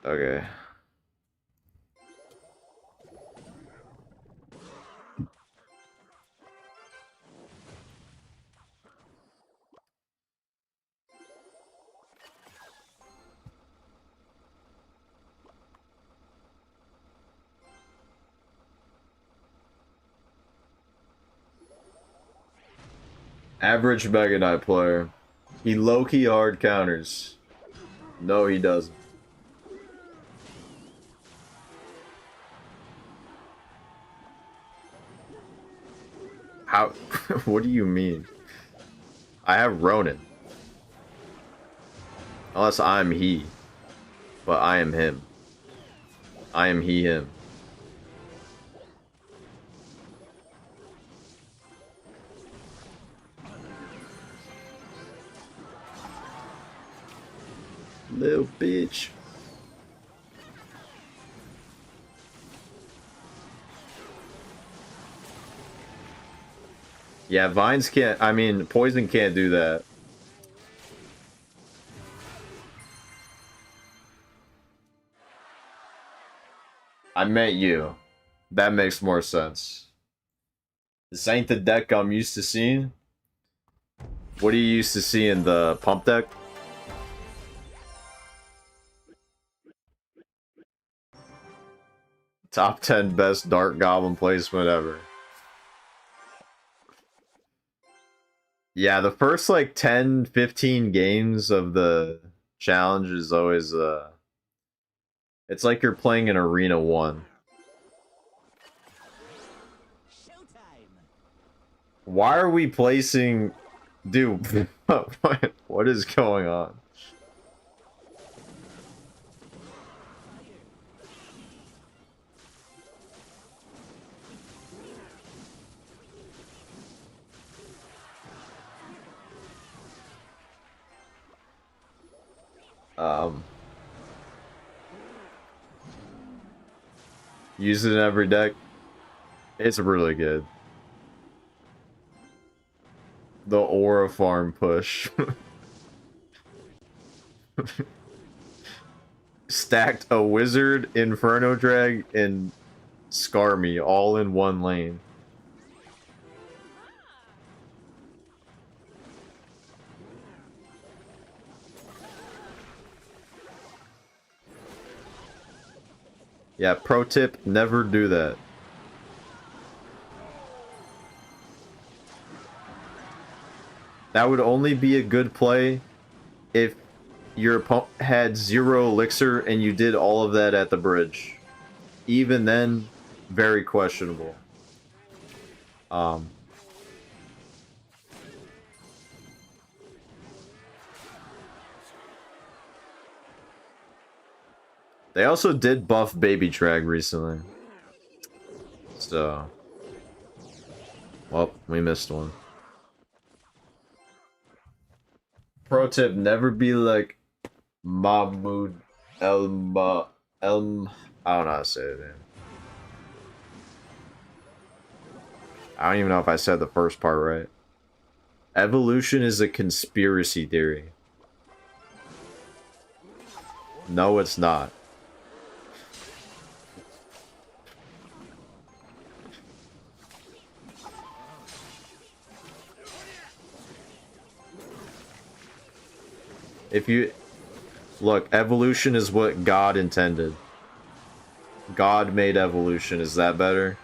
Okay. Average Mega Knight player. He low-key hard counters. No, he doesn't. How? What do you mean? I have Ronin. Unless I'm he. But I am him. I am he, him. Little bitch. Yeah, vines can't. I mean, poison can't do that. I meant you. That makes more sense. This ain't the deck I'm used to seeing. What are you used to seeing? The pump deck? Top 10 best Dark Goblin placement ever. Yeah, the first like 10, 15 games of the challenge is always it's like you're playing an Arena 1. Why are we placing... Dude, what is going on? Use it in every deck. It's really good. The Aura Farm push. Stacked a Wizard, Inferno Drag, and Skarmy all in one lane. Yeah, pro tip, never do that. That would only be a good play if your opponent had 0 elixir and you did all of that at the bridge. Even then, very questionable. They also did buff Baby Drag recently. So... Well, we missed one. Pro tip, never be like Mahmoud Elm... I don't know how to say it, man. I don't even know if I said the first part right. Evolution is a conspiracy theory. No, it's not. If you... Look, evolution is what God intended. God made evolution. Is that better?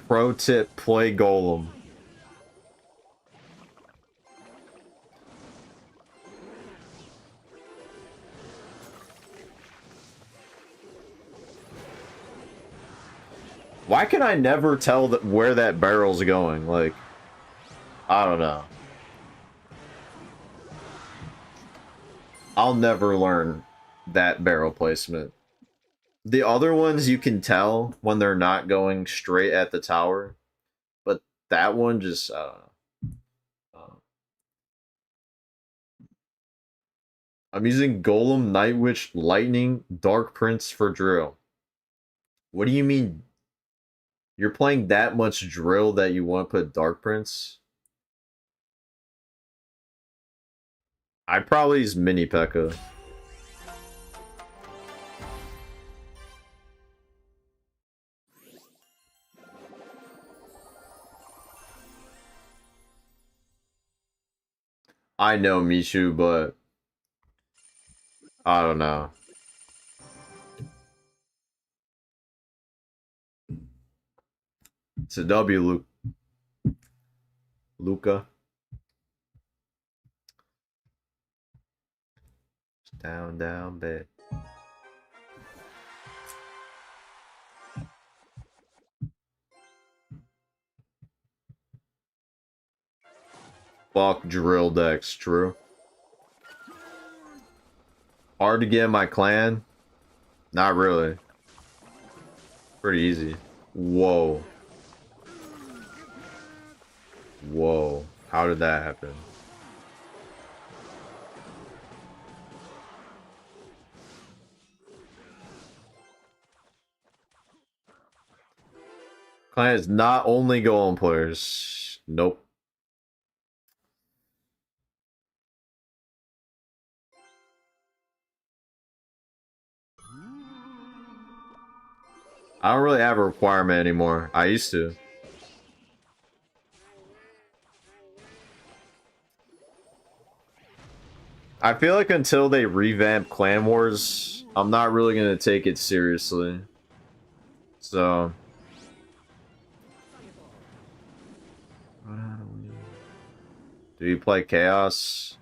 Pro tip, play Golem. Why can I never tell where that barrel's going? Like, I don't know. I'll never learn that barrel placement. The other ones you can tell when they're not going straight at the tower, but that one just, I don't know. I'm using Golem, Night Witch, Lightning, Dark Prince for drill. What do you mean? You're playing that much drill that you want to put Dark Prince? I'd probably use Mini P.E.K.K.A. I know Mishu, but I don't know. It's a W, Luca. Down, down, bed. Fuck drill decks, true. Hard to get in my clan? Not really. Pretty easy. Whoa. Whoa. How did that happen? Clan is not only Golem players. Nope. I don't really have a requirement anymore. I used to. I feel like until they revamp Clan Wars, I'm not really going to take it seriously. So... do you play Chaos?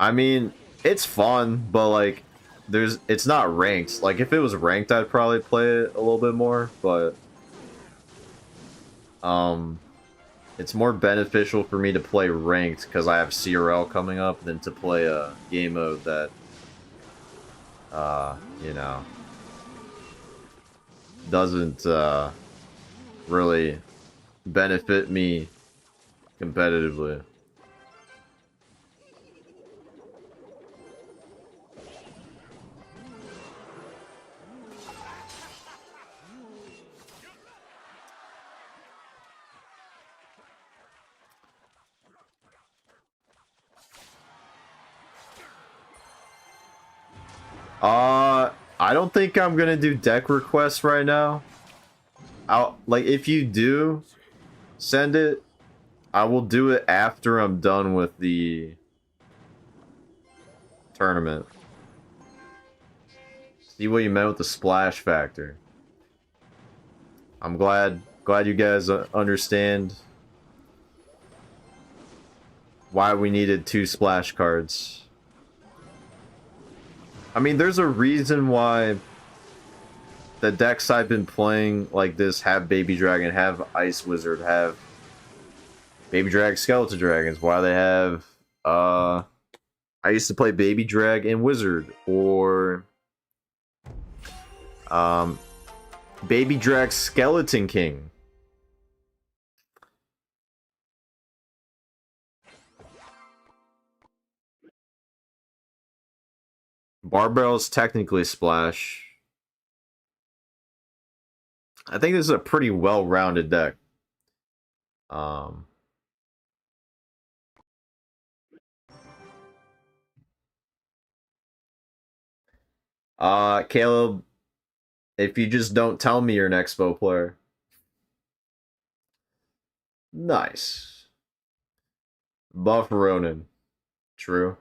I mean, it's fun, but like, it's not ranked. Like, if it was ranked, I'd probably play it a little bit more, but... it's more beneficial for me to play ranked because I have CRL coming up than to play a game mode that, you know, doesn't, really benefit me competitively. I don't think I'm gonna do deck requests right now. Like, if you do send it, I will do it after I'm done with the tournament. See what you meant with the splash factor. I'm glad you guys understand why we needed 2 splash cards. I mean, there's a reason why the decks I've been playing like this have Baby Dragon, have Ice Wizard, have Baby Drag Skeleton Dragons. Why they have, I used to play Baby Drag and Wizard, or, Baby Drag Skeleton King. Barbell's technically Splash. I think this is a pretty well-rounded deck. Caleb, if you just don't tell me you're an Expo player. Nice. Buff Ronin. True.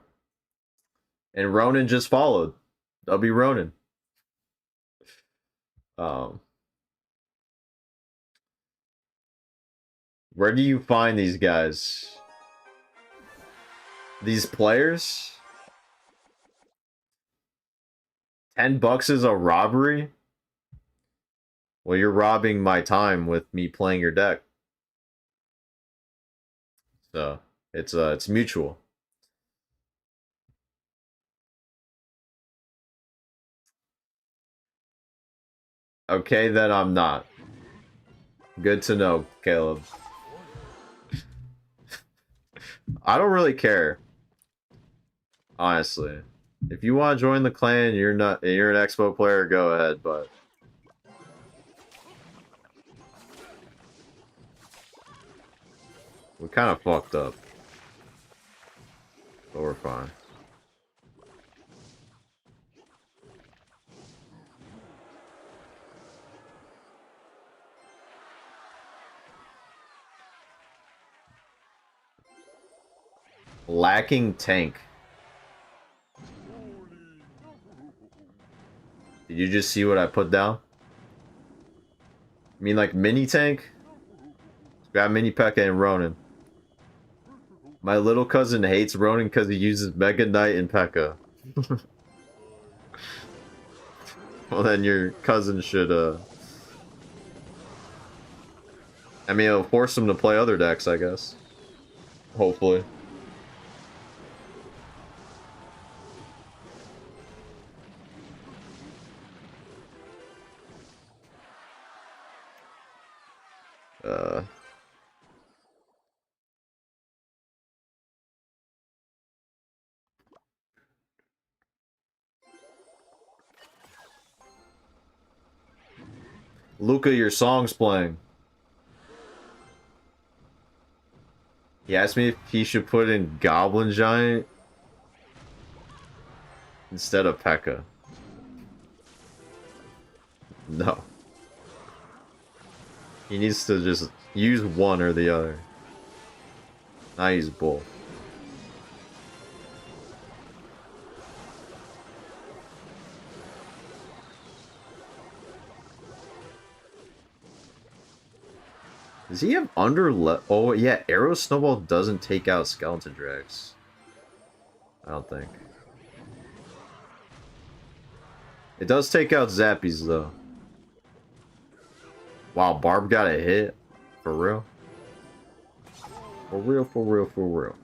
And Ronin just followed. W Ronin. Where do you find these guys? These players? $10 is a robbery? Well, you're robbing my time with me playing your deck. So, it's mutual. Okay, then I'm not. Good to know, Caleb. I don't really care. Honestly. If you want to join the clan, you're an Expo player, go ahead, but we kind of fucked up. But we're fine. Lacking tank. Did you just see what I put down? I mean, like, mini tank? Got mini P.E.K.K.A and Ronin. My little cousin hates Ronin because he uses Mega Knight and P.E.K.K.A. Well, then your cousin should, I mean, it'll force him to play other decks, I guess. Hopefully. Luca, your song's playing. He asked me if he should put in Goblin Giant instead of P.E.K.K.A. No. He needs to just use one or the other. Not use both. Does he have Oh, yeah, Arrow Snowball doesn't take out Skeleton Drags. I don't think. It does take out Zappies, though. Wow, Barb got a hit? For real? For real, for real, for real.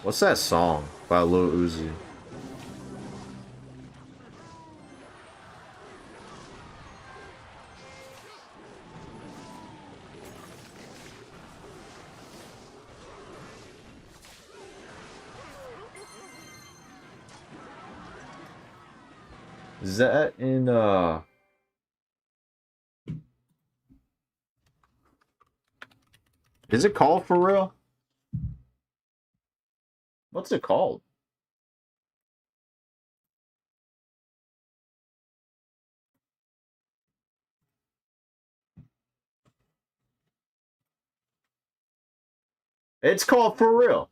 What's that song by Lil Uzi? Is that in, Is it called For Real? What's it called? It's called For Real.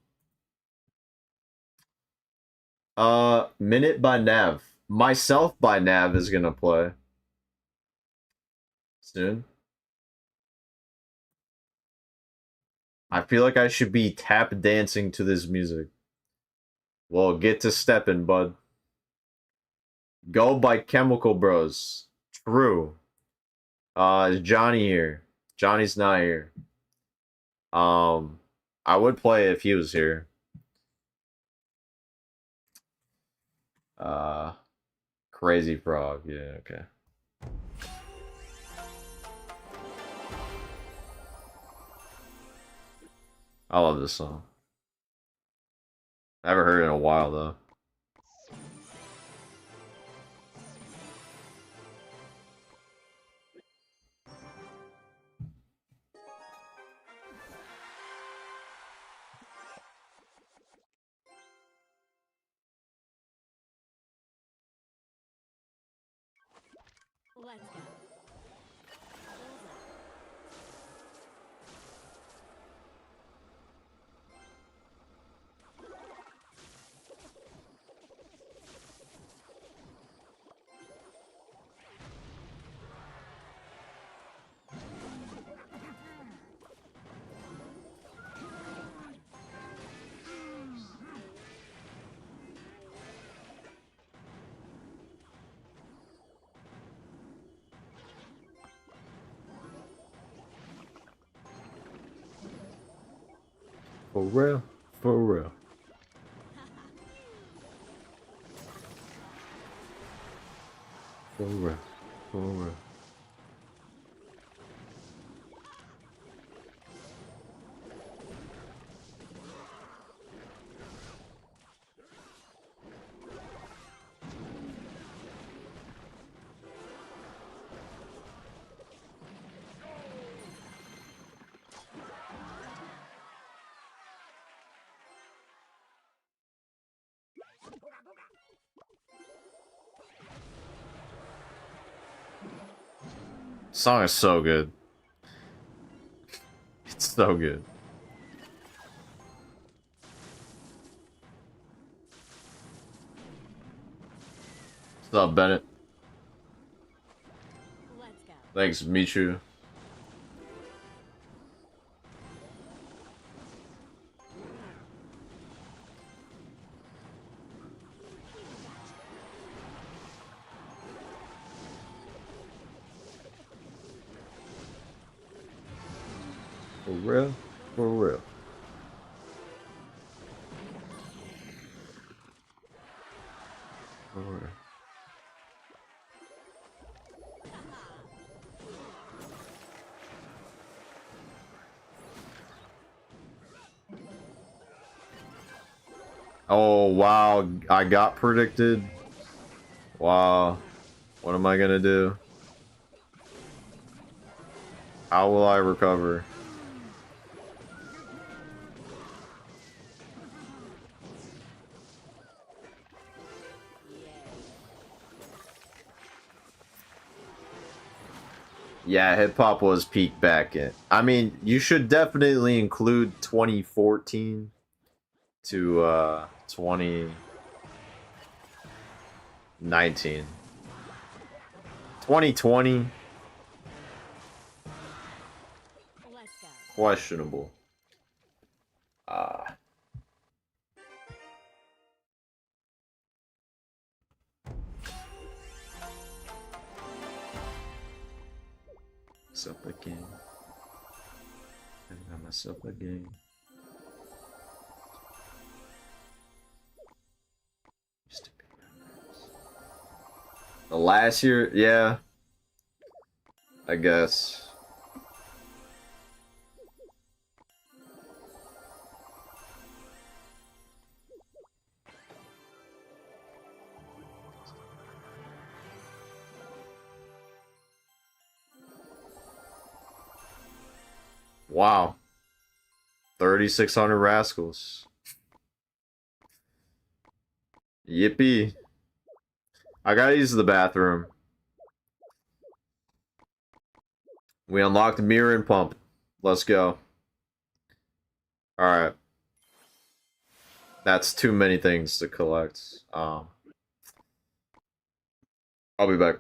Minute by Nav. Myself by Nav is gonna play soon. I feel like I should be tap dancing to this music. Well, get to stepping, bud. Go by Chemical Bros. True. Is Johnny here? Johnny's not here. I would play if he was here. Crazy Frog. Yeah, okay. I love this song. I haven't heard it in a while, though. Let's go. For real? For real. For real. For real. Song is so good. It's so good. What's up, Bennett? Let's go. Thanks, Michu. For real? For real. For real. Oh, wow. I got predicted. Wow. What am I gonna do? How will I recover? Yeah, hip hop was peak back in. I mean, you should definitely include 2014 to 2019. 2020, Let's go. questionable. Ah, myself again. I got myself again. Used to be memories. The last year, yeah, I guess. Wow, 3,600 rascals. Yippee! I gotta use the bathroom. We unlocked mirror and pump. Let's go. Alright. That's too many things to collect. I'll be back.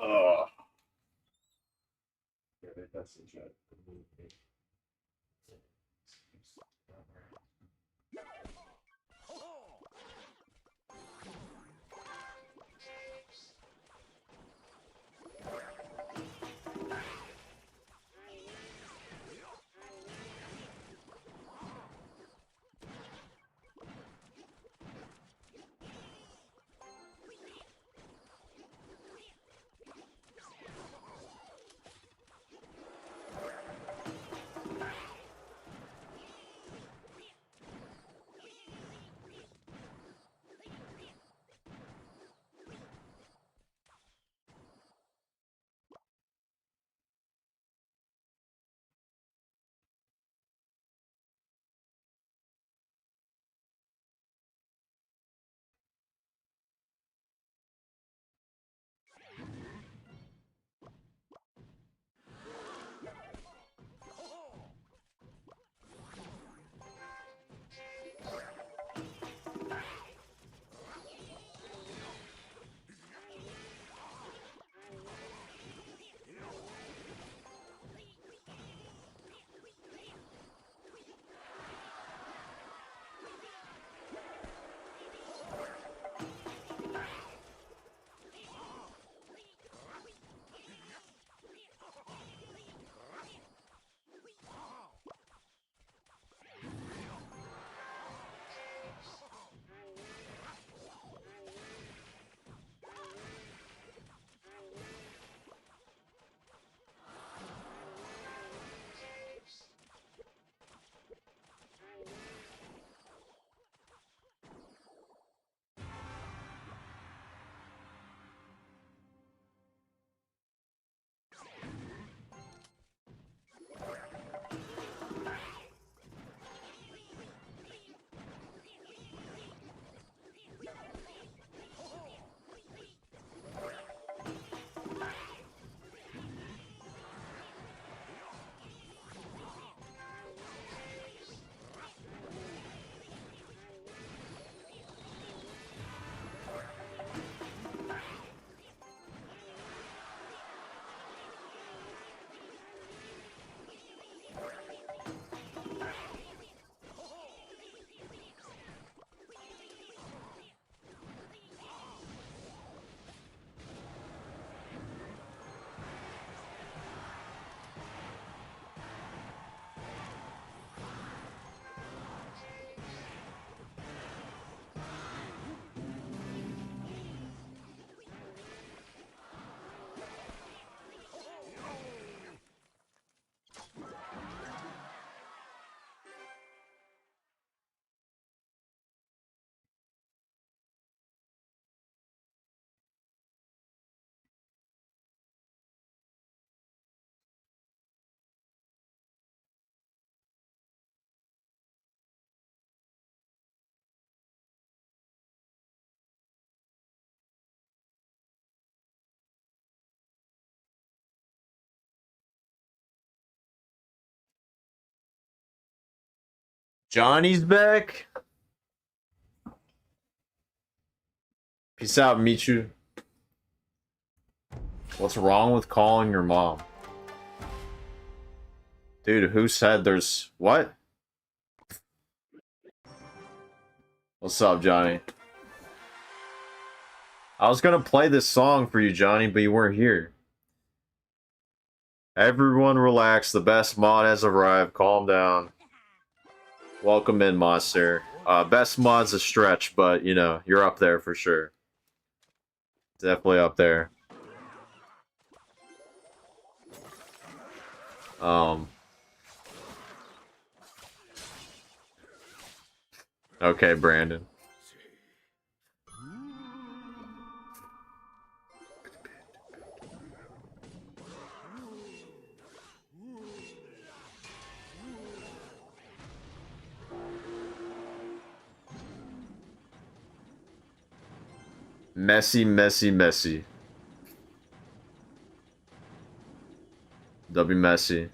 Oh. Johnny's back. Peace out, Michu. What's wrong with calling your mom? Dude, who said there's... What? What's up, Johnny? I was gonna play this song for you, Johnny, but you weren't here. Everyone relax, the best mod has arrived. Calm down. Welcome in, Monster. Best mod's a stretch, but, you know, you're up there for sure. Definitely up there. Okay, Brandon. Messy, messy, messy. W messy.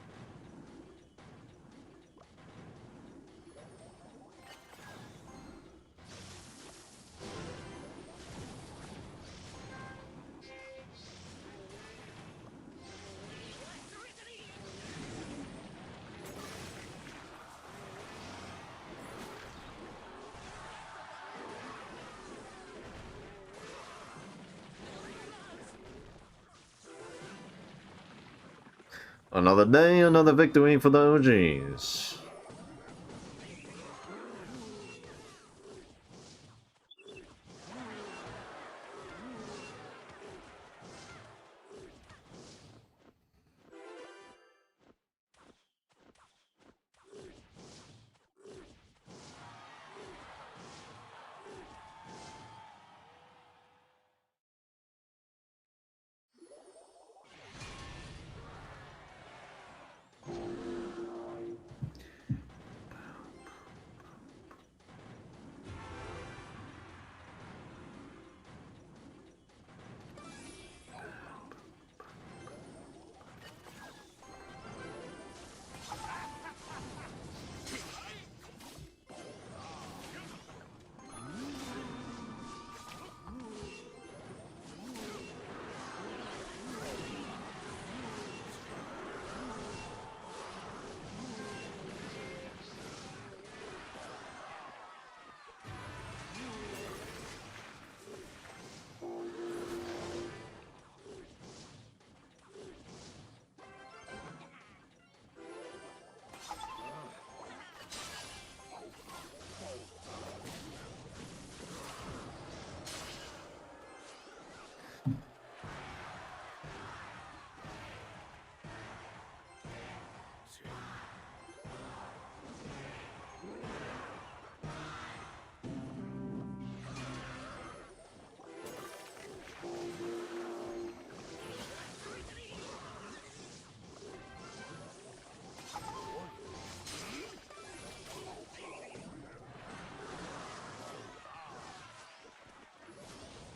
Another day, another victory for the OGs.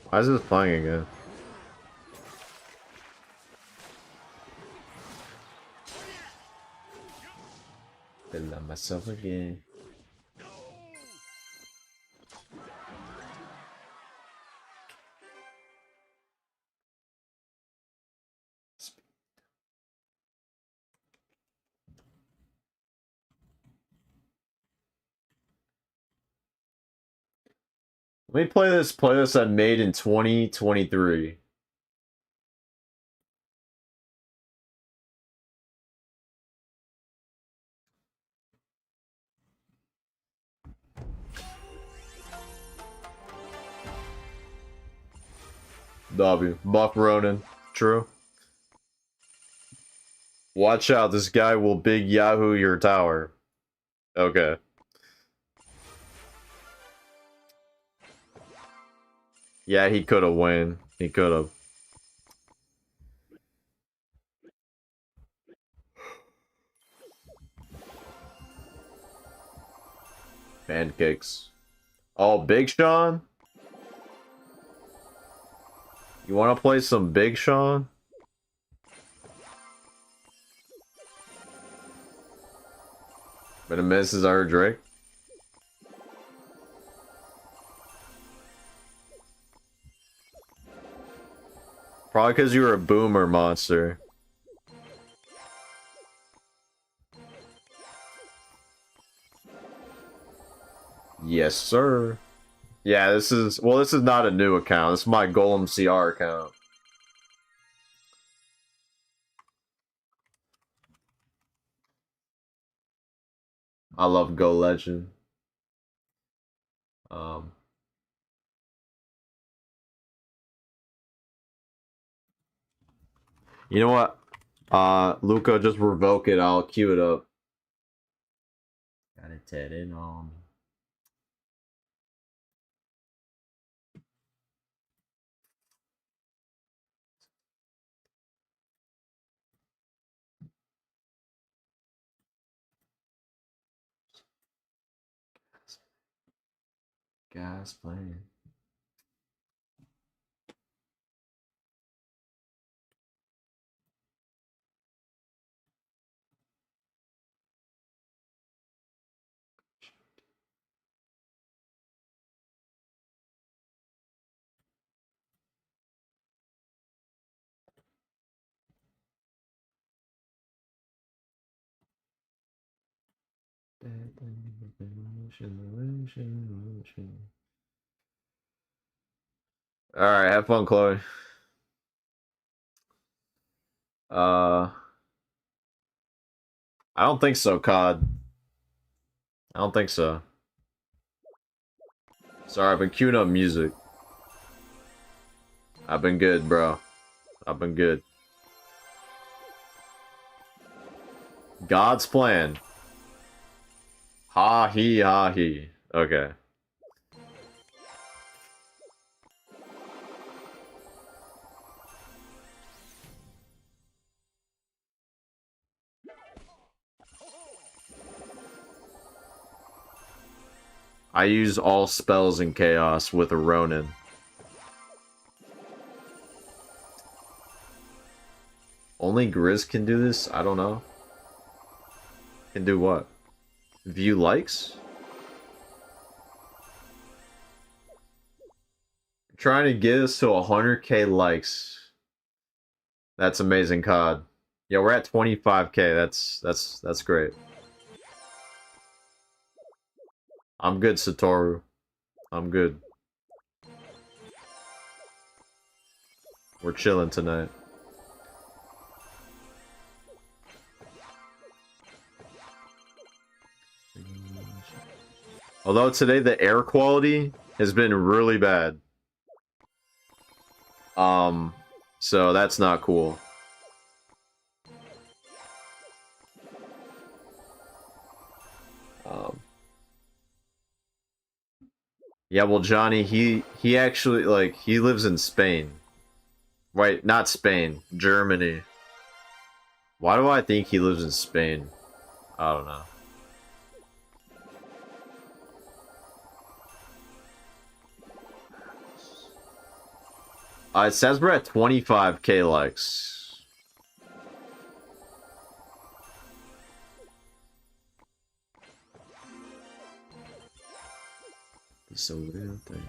Why is this playing again? Been on myself again. Let me play this playlist I made in 2023. W. Buck Ronan. True. Watch out, this guy will big Yahoo your tower. Okay. Yeah, he could have won. He could have. Pancakes. Oh, Big Sean? You want to play some Big Sean? Been a minute since I heard Drake. Probably because you were a boomer monster. Yes, sir. Yeah, this is not a new account. This is my Golem CR account. I love Go Legend. You know what? Luca, just revoke it. I'll queue it up. Got it tatted on. Gas playing. Alright, have fun, Chloe. I don't think so, COD. I don't think so. Sorry, I've been queuing up music. I've been good, bro. I've been good. God's plan. Ha he ha he. Okay. I use all spells in Chaos with a Ronin. Only Grizz can do this? I don't know. Can do what? View likes? I'm trying to get us to 100k likes. That's amazing, COD. Yeah, we're at 25k. That's great. I'm good, Satoru. I'm good. We're chilling tonight. Although today the air quality has been really bad. So that's not cool. Yeah, well, Johnny, he actually, like, he lives in Spain. Right, not Spain, Germany. Why do I think he lives in Spain? I don't know. It says we're at 25k likes. It's a real thing.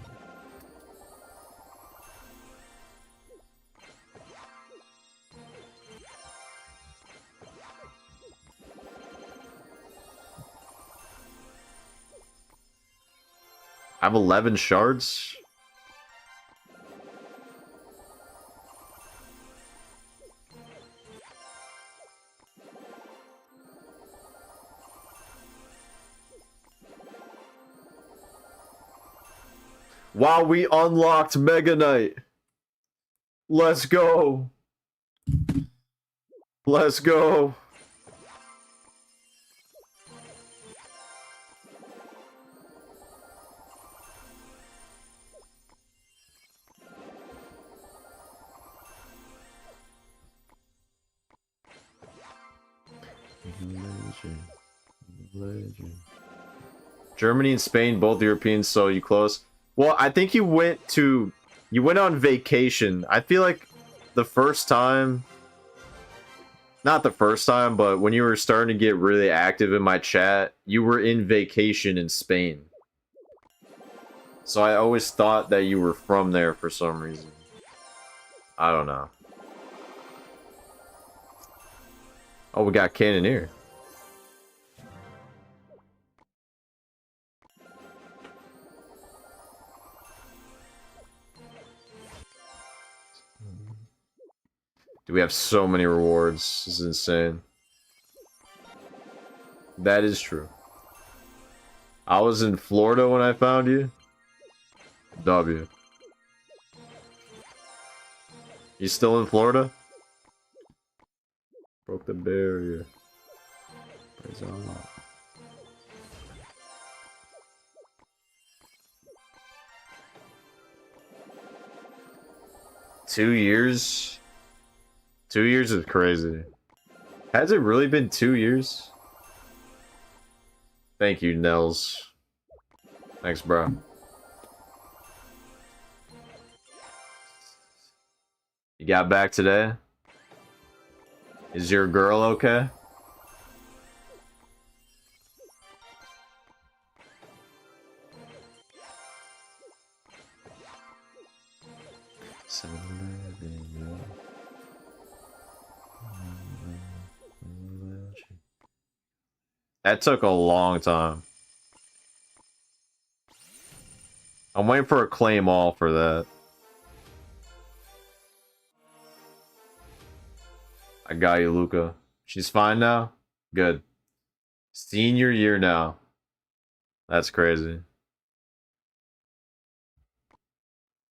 I have 11 shards. Wow, we unlocked Mega Knight. Let's go. Let's go. Legend. Germany and Spain, both Europeans, so you close. Well, I think you went on vacation. I feel like the first time, not the first time, but when you were starting to get really active in my chat, you were in vacation in Spain. So I always thought that you were from there for some reason. I don't know. Oh, we got Cannoneer. Dude, we have so many rewards. This is insane. That is true. I was in Florida when I found you. W. You still in Florida? Broke the barrier. Praise Allah. Two years? 2 years is crazy. Has it really been 2 years? Thank you, Nels. Thanks, bro. You got back today? Is your girl okay? That took a long time. I'm waiting for a claim all for that. I got you, Luca. She's fine now? Good. Senior year now. That's crazy.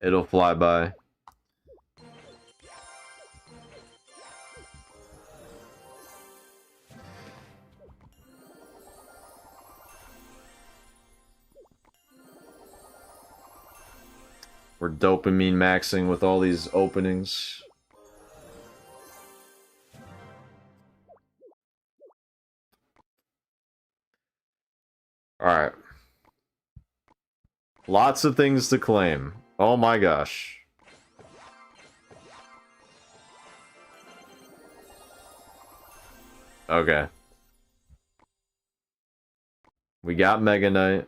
It'll fly by. We're dopamine maxing with all these openings. Alright. Lots of things to claim. Oh my gosh. Okay. We got Mega Knight.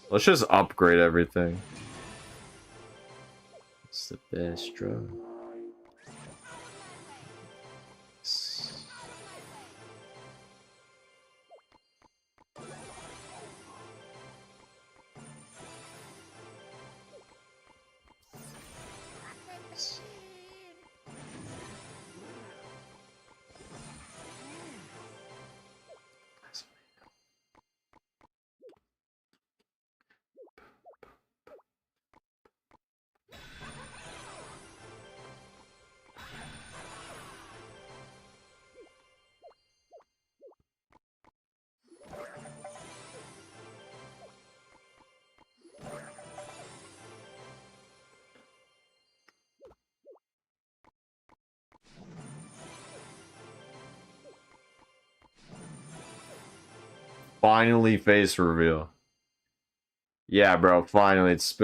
Let's just upgrade everything. It's the best drug. Finally face reveal. Yeah, bro, finally. It's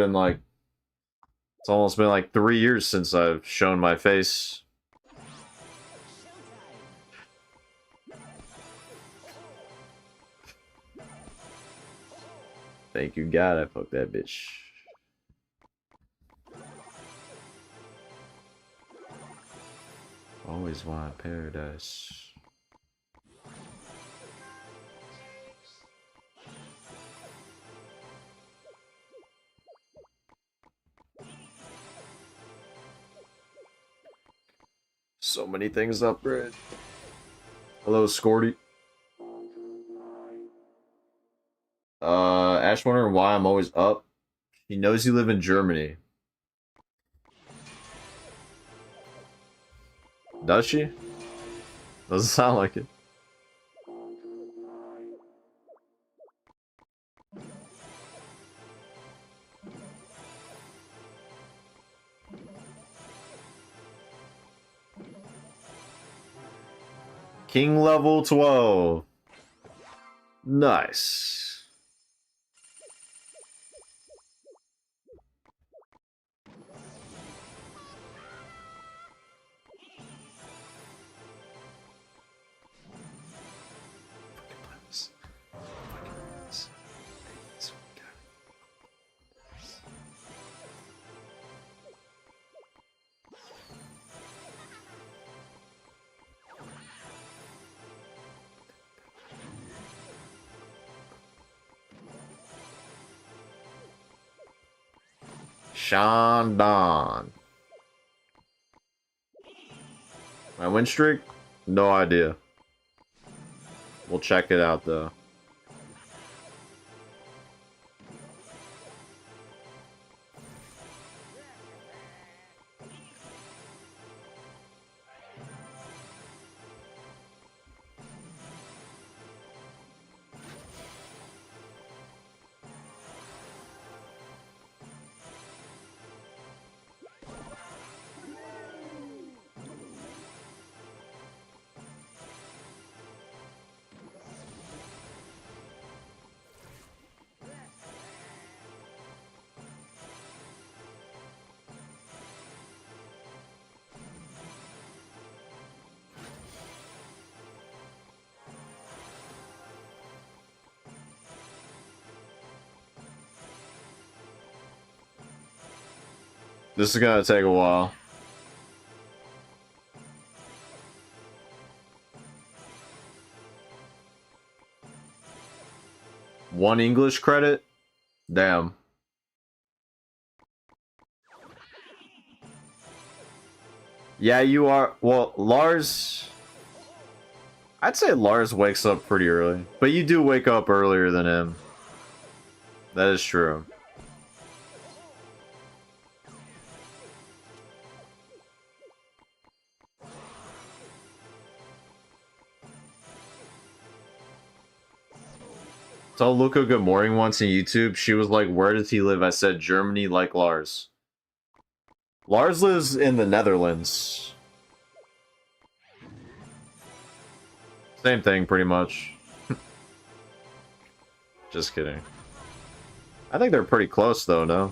almost been like 3 years since I've shown my face. Thank you, God, I fucked that bitch. Always want paradise. So many things to upgrade. Hello, Scorty. Ash wondering why I'm always up. He knows you live in Germany. Does she? Doesn't sound like it. King level 12. Nice. Shandon. My win streak? No idea. We'll check it out though. This is gonna take a while. One English credit? Damn. Yeah, you are. Well, Lars. I'd say Lars wakes up pretty early. But you do wake up earlier than him. That is true. Told Luca good morning once on YouTube. She was like, where does he live? I said, Germany, like Lars. Lars lives in the Netherlands. Same thing, pretty much. Just kidding. I think they're pretty close, though, no?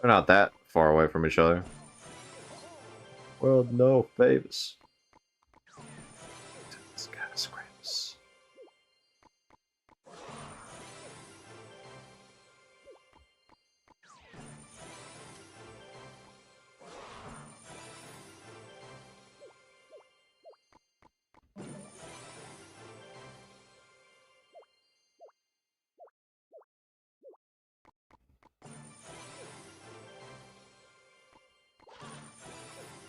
They're not that far away from each other. Well, no favors. This guy's cramps.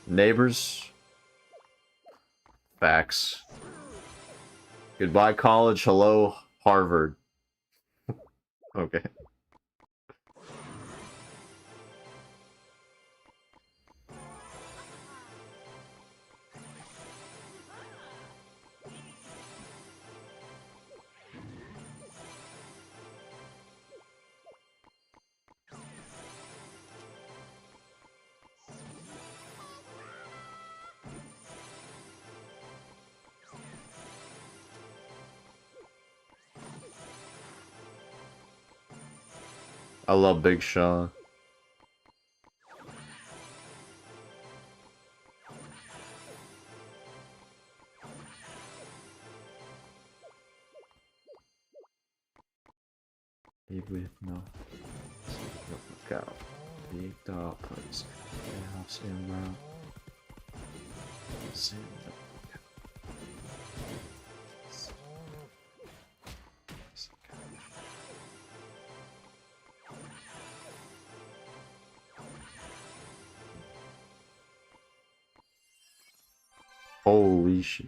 Neighbors. Facts. Goodbye, college. Hello, Harvard. Okay. I love Big Sean. Be with no look out. Big dog place. House and round. Holy shit.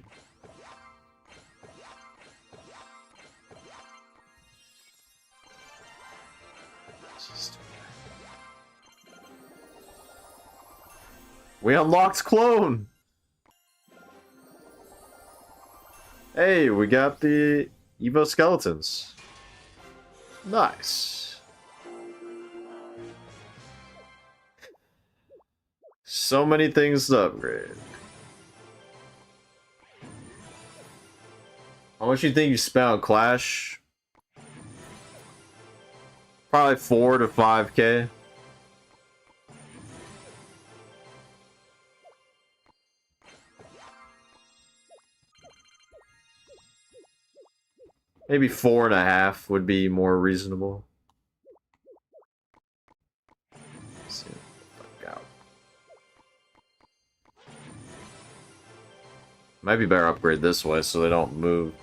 We unlocked clone. Hey, we got the Evo skeletons. Nice. So many things to upgrade. How much do you think you spent on Clash? Probably 4 to 5K. Maybe 4.5 would be more reasonable. Let's see. Fuck out. Might be better upgrade this way so they don't move.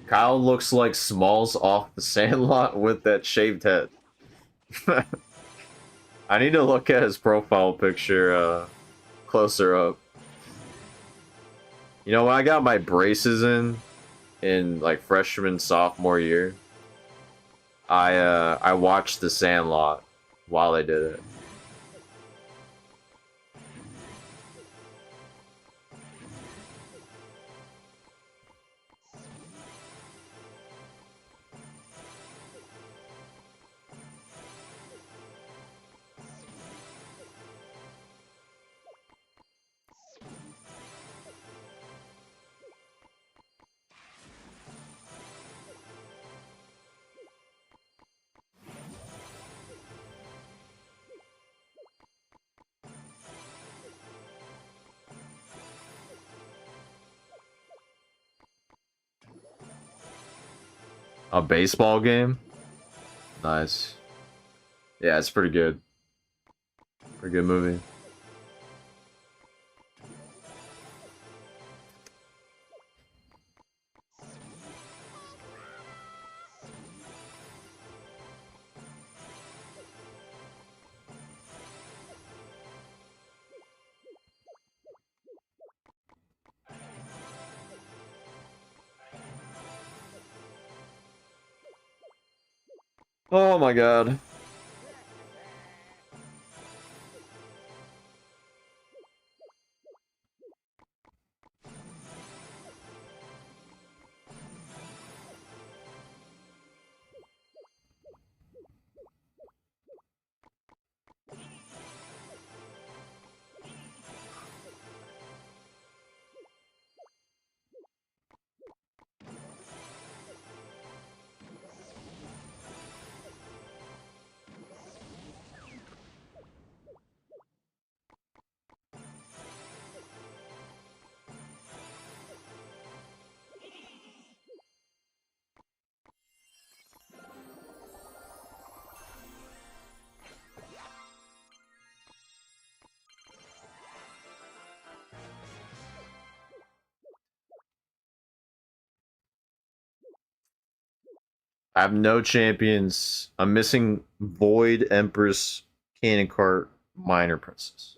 Kyle looks like Smalls off the Sandlot with that shaved head. I need to look at his profile picture closer up. You know, when I got my braces in like freshman sophomore year, I watched The Sandlot while they did it. A baseball game? Nice. Yeah, it's pretty good. Pretty good movie. Oh my god. I have no champions. I'm missing Void, Empress, Cannon Cart, Minor Princess.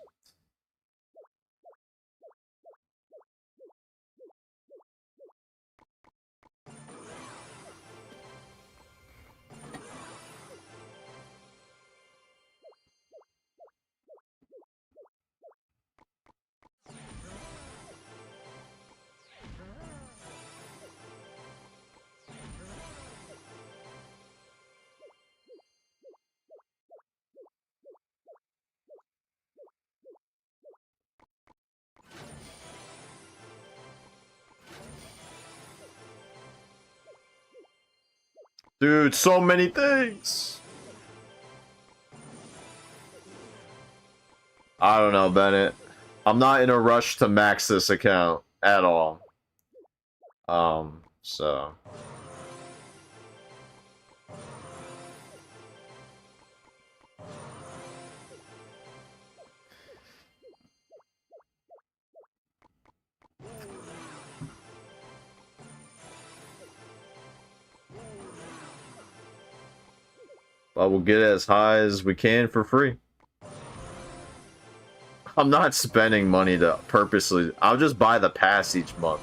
Dude, so many things! I don't know, Bennett. I'm not in a rush to max this account at all. So... But we'll get as high as we can for free. I'm not spending money to purposely... I'll just buy the pass each month.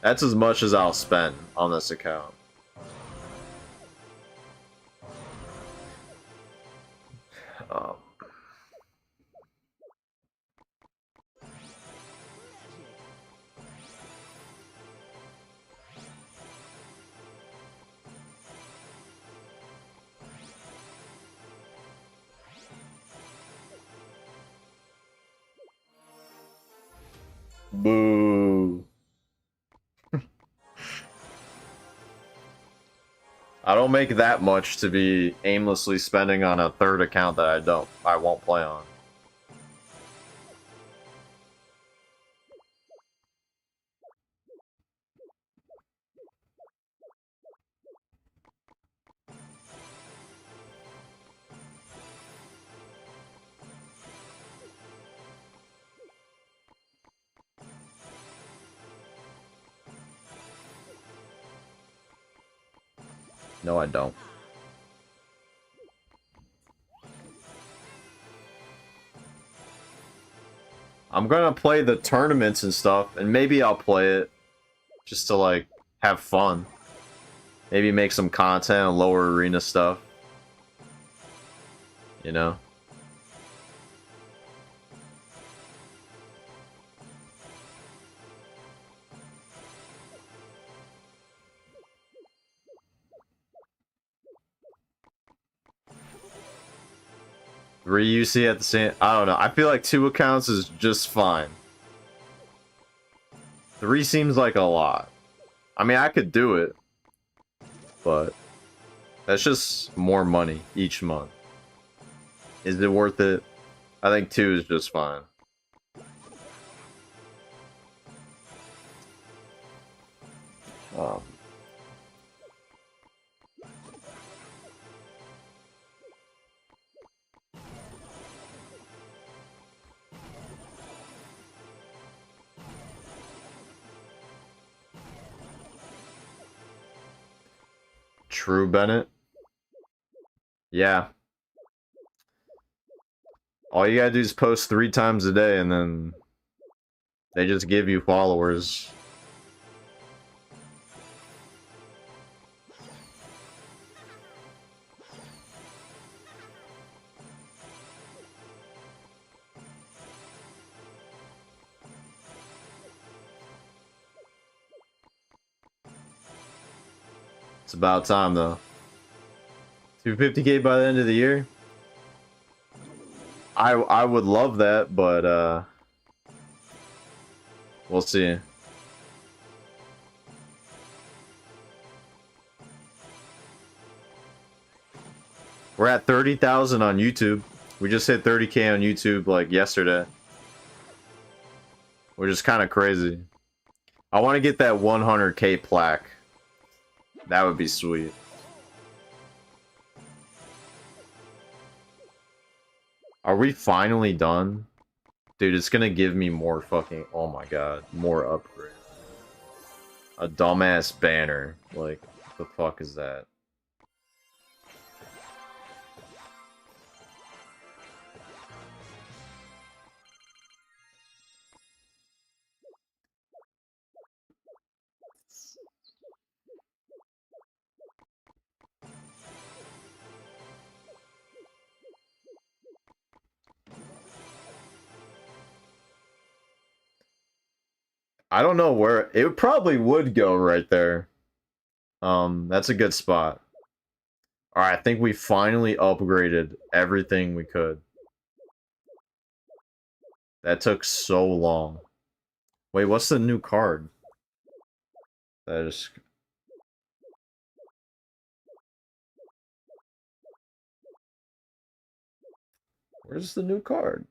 That's as much as I'll spend on this account. Boo. I don't make that much to be aimlessly spending on a third account that I won't play on. No, I don't. I'm gonna play the tournaments and stuff, and maybe I'll play it just to, like, have fun. Maybe make some content on lower arena stuff. You know? Three UC at the same... I don't know. I feel like 2 accounts is just fine. 3 seems like a lot. I mean, I could do it. But that's just more money each month. Is it worth it? I think 2 is just fine. True, Bennett. Yeah. All you gotta do is post 3 times a day, and then they just give you followers. It's about time, though. 250K by the end of the year? I would love that, but we'll see. We're at 30,000 on YouTube. We just hit 30K on YouTube like yesterday. Which is kind of crazy. I want to get that 100K plaque. That would be sweet. Are we finally done? Dude, it's gonna give me more fucking... Oh my god. More upgrade. A dumbass banner. Like, the fuck is that? I don't know where... It probably would go right there. That's a good spot. Alright, I think we finally upgraded everything we could. That took so long. Wait, what's the new card? That is... Where's the new card?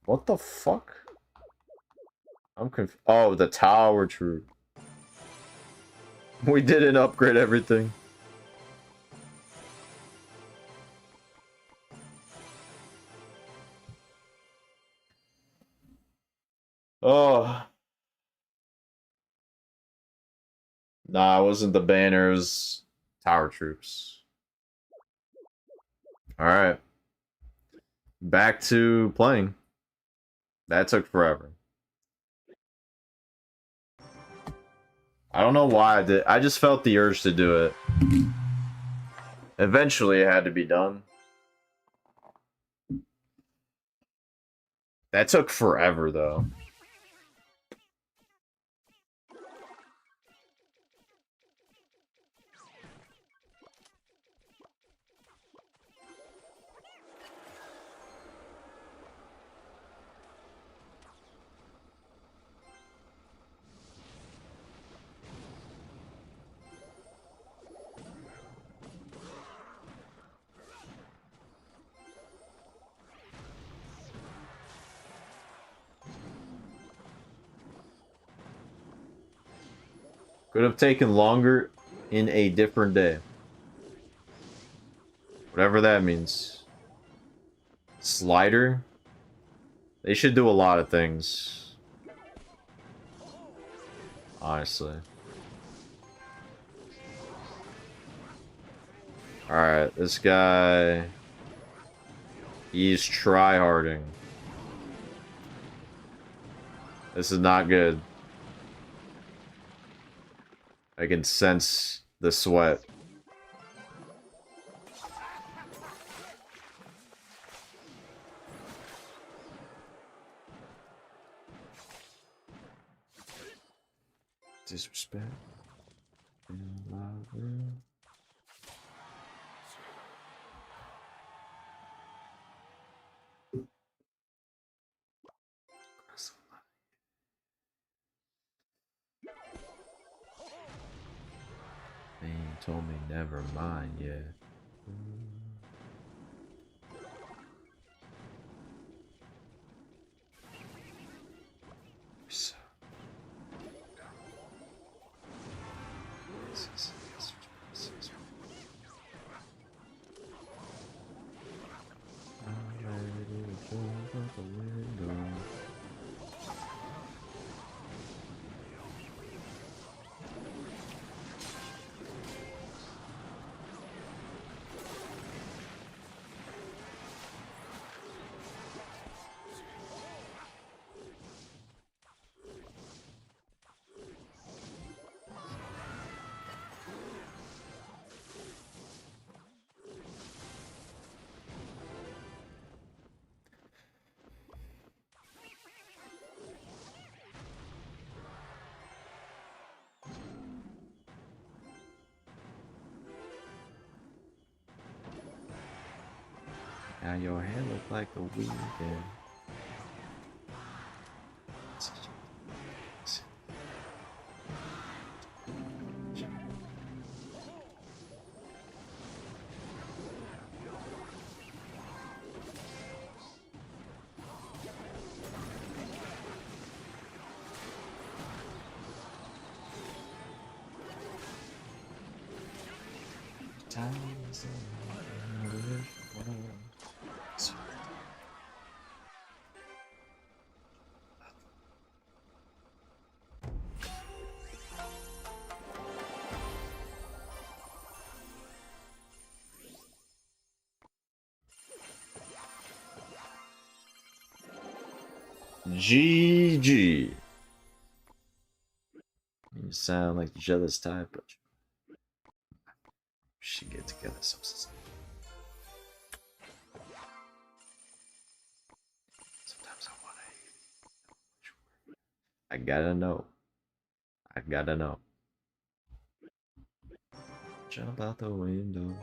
What the fuck? I'm conf- Oh, the tower troop. We didn't upgrade everything. Oh. Nah, it wasn't the banner, it was tower troops. Alright. Back to playing. That took forever. I don't know why I did. I just felt the urge to do it. Eventually, it had to be done. That took forever, though. Could have taken longer in a different day. Whatever that means. Slider? They should do a lot of things. Honestly. Alright, this guy... He's tryharding. This is not good. I can sense the sweat. Disrespect. Man told me never mind yet. So. I'm ready to jump out the window. Now your hair look like the weekend. GG. You sound like the jealous type, but we should get together sometimes I wanna hate. I gotta know. I gotta know. Jump out the window.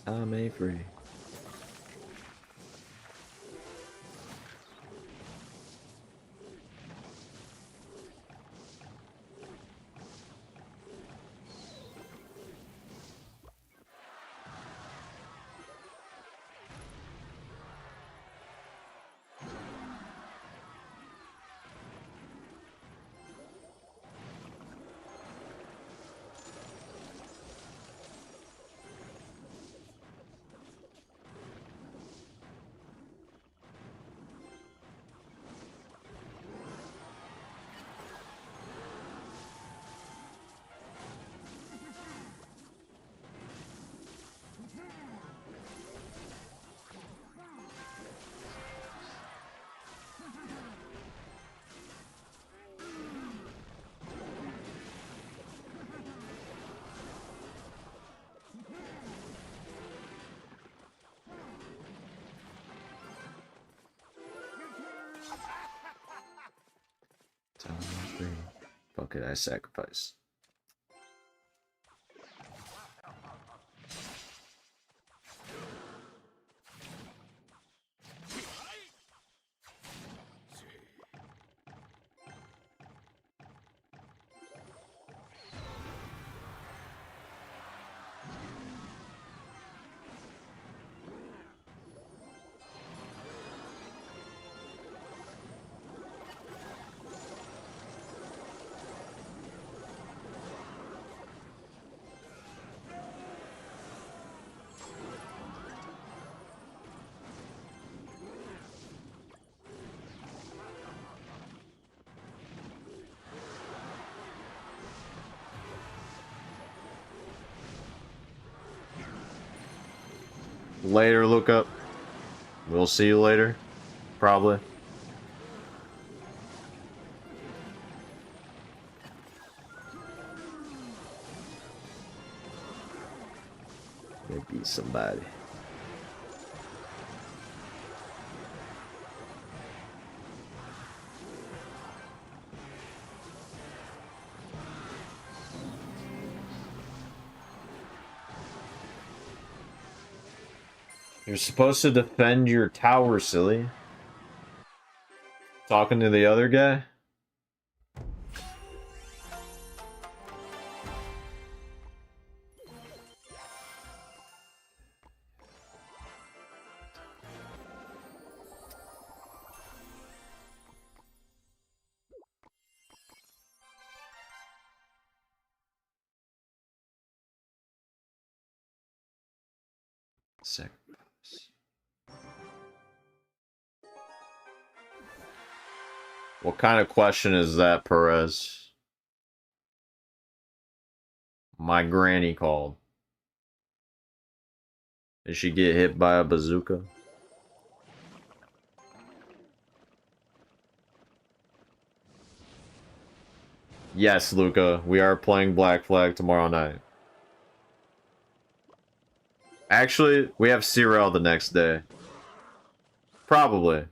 I'm a free. Fuck it, I sacrifice. Later, look up. We'll see you later. Probably. Maybe somebody. You're supposed to defend your tower, silly. Talking to the other guy? Sacrifice. What kind of question is that, Perez? My granny called. Did she get hit by a bazooka? Yes, Luca. We are playing Black Flag tomorrow night. Actually, we have Cyril the next day. Probably.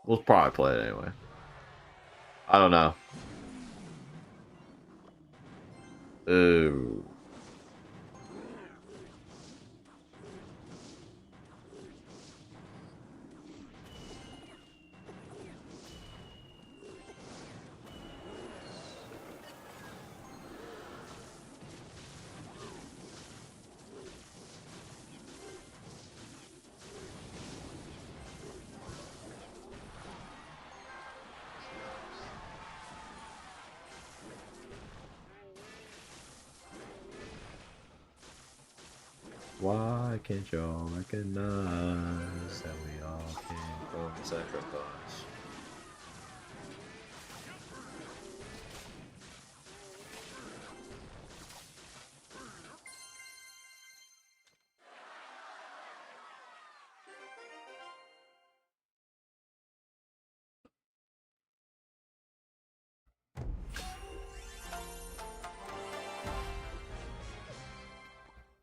We'll probably play it anyway. I don't know. Ooh. Why can't y'all recognize that we all came from sacrifice?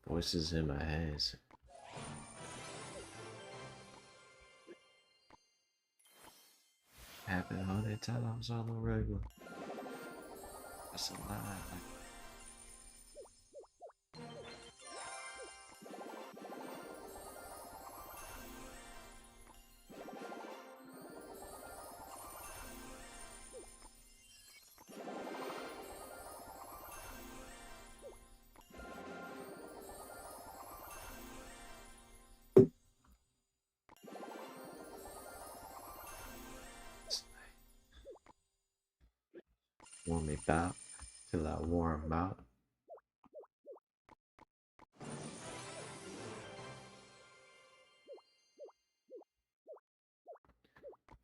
Voices in my head. Happen 100 times on the regular. That's a lot. Warm me out till I warm out.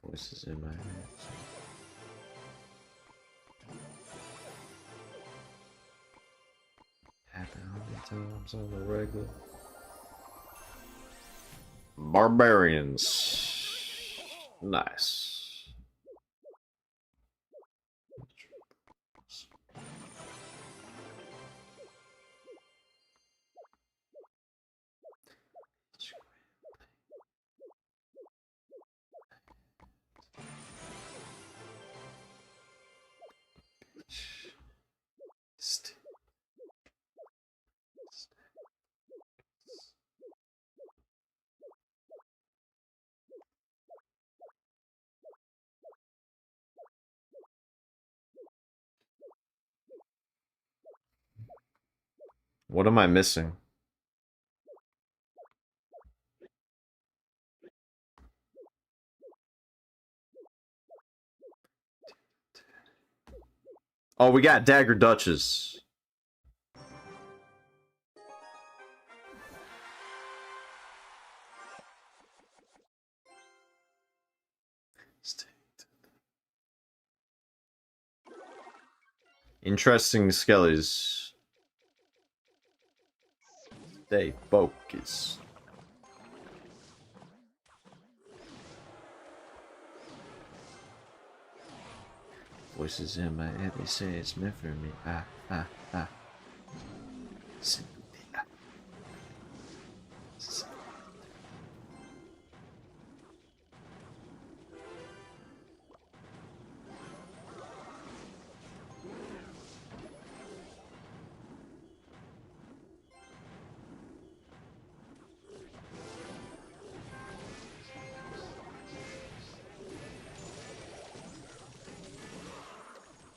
Voices in my head. Happen 100 times on the regular. Barbarians. Nice. What am I missing? Oh, we got Dagger Duchess. Interesting skellies. Stay focused. Voices in my head, they say it's meant for me. Ah, ah, ah. Sympathy, ah.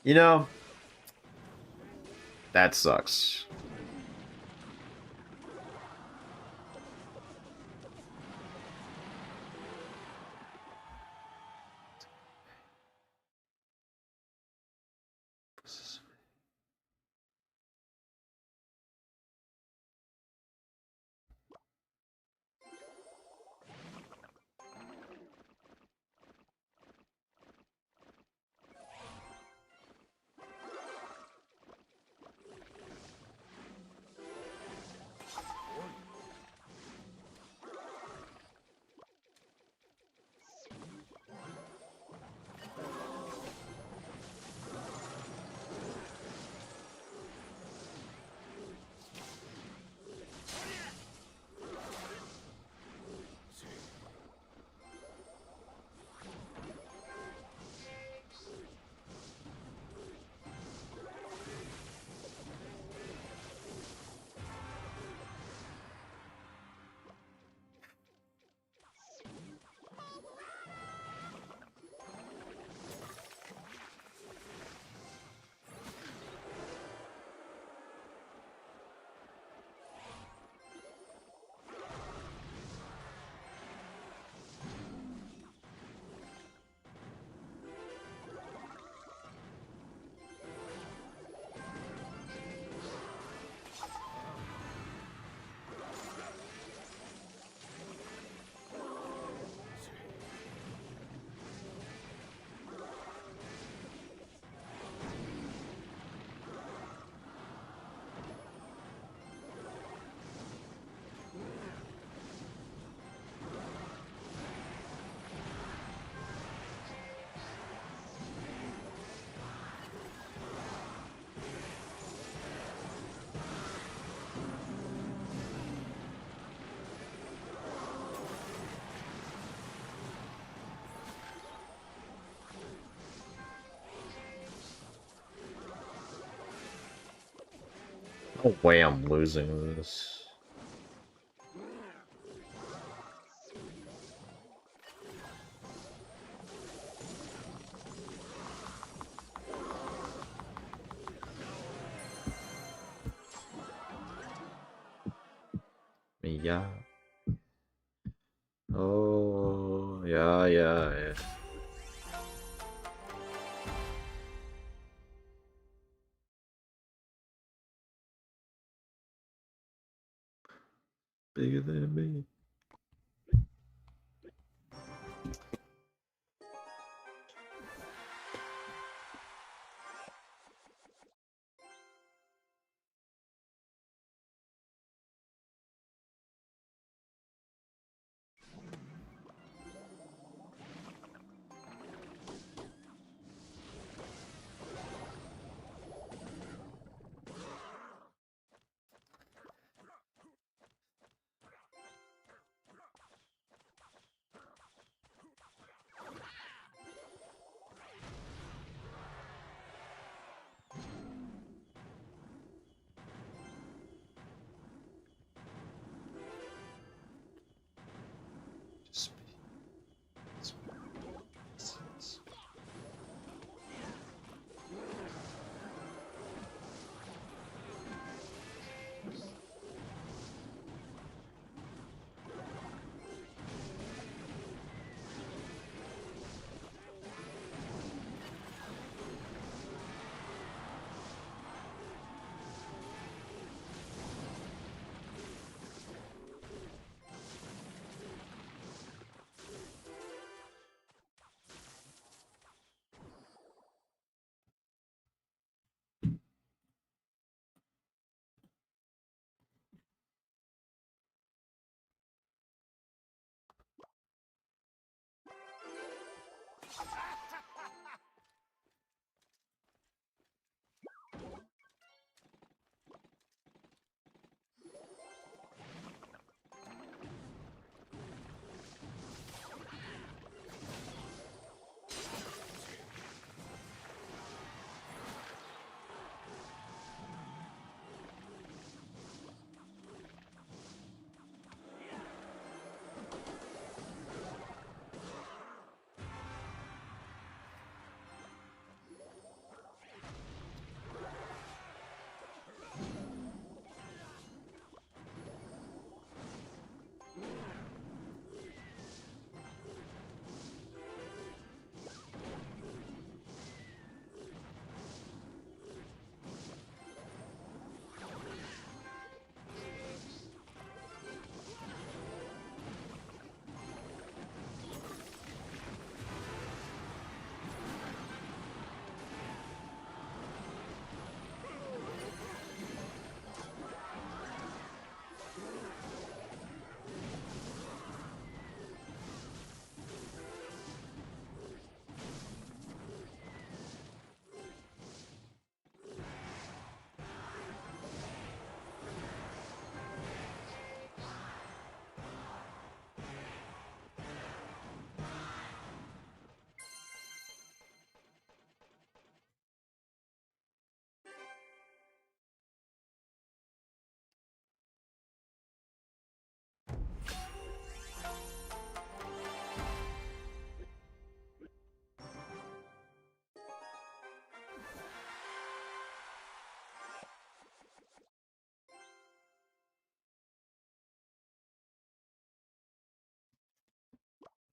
You know, that sucks. No way I'm losing this. Yeah. Oh, yeah, yeah, yeah. Bigger than me.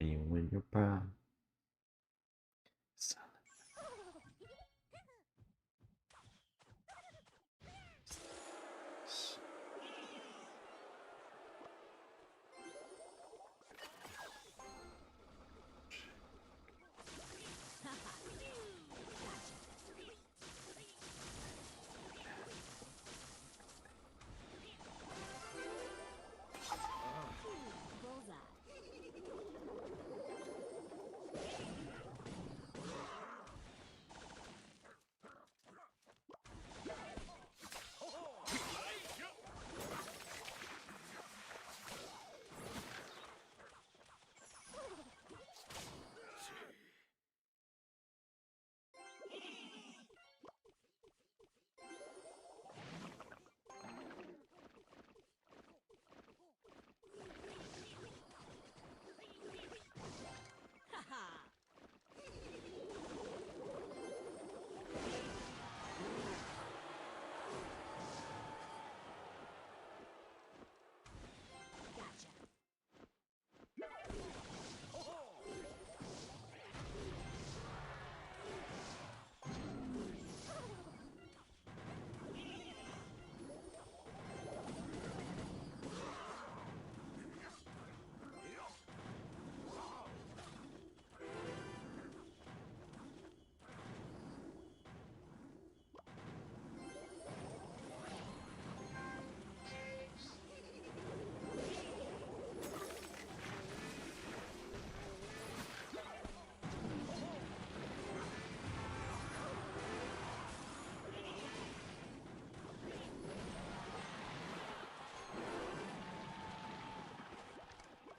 And you win your pride.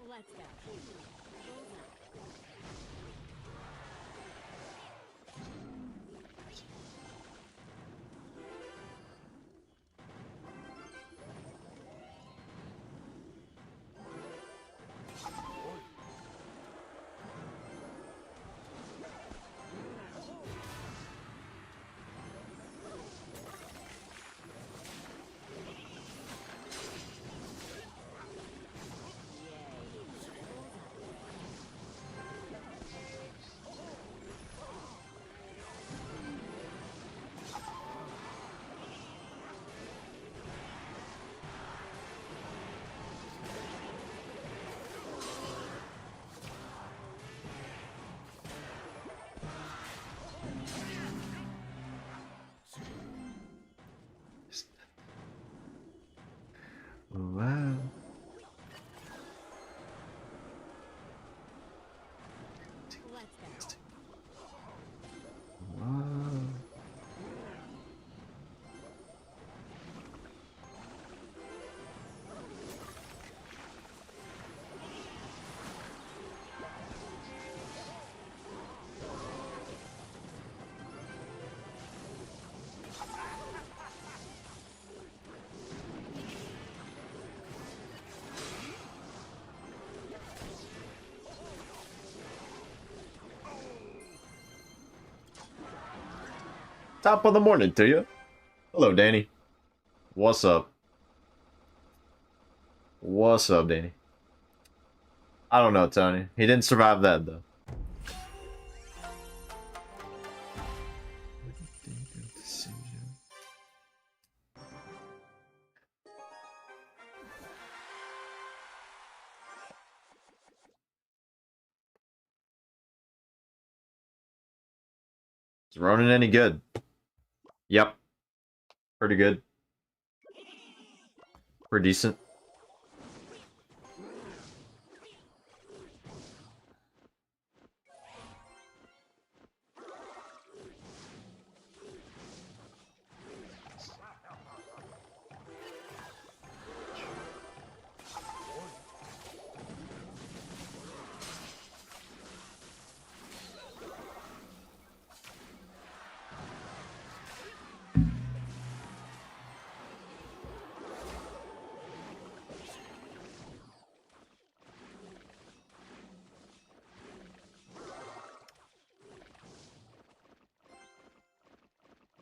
Let's go. Wow. Let's go. Wow. Top of the morning to you. Hello, Danny. What's up? What's up, Danny? I don't know, Tony. He didn't survive that, though. What do you think of the decision? Is Ronan any good? Yep. Pretty good. Pretty decent.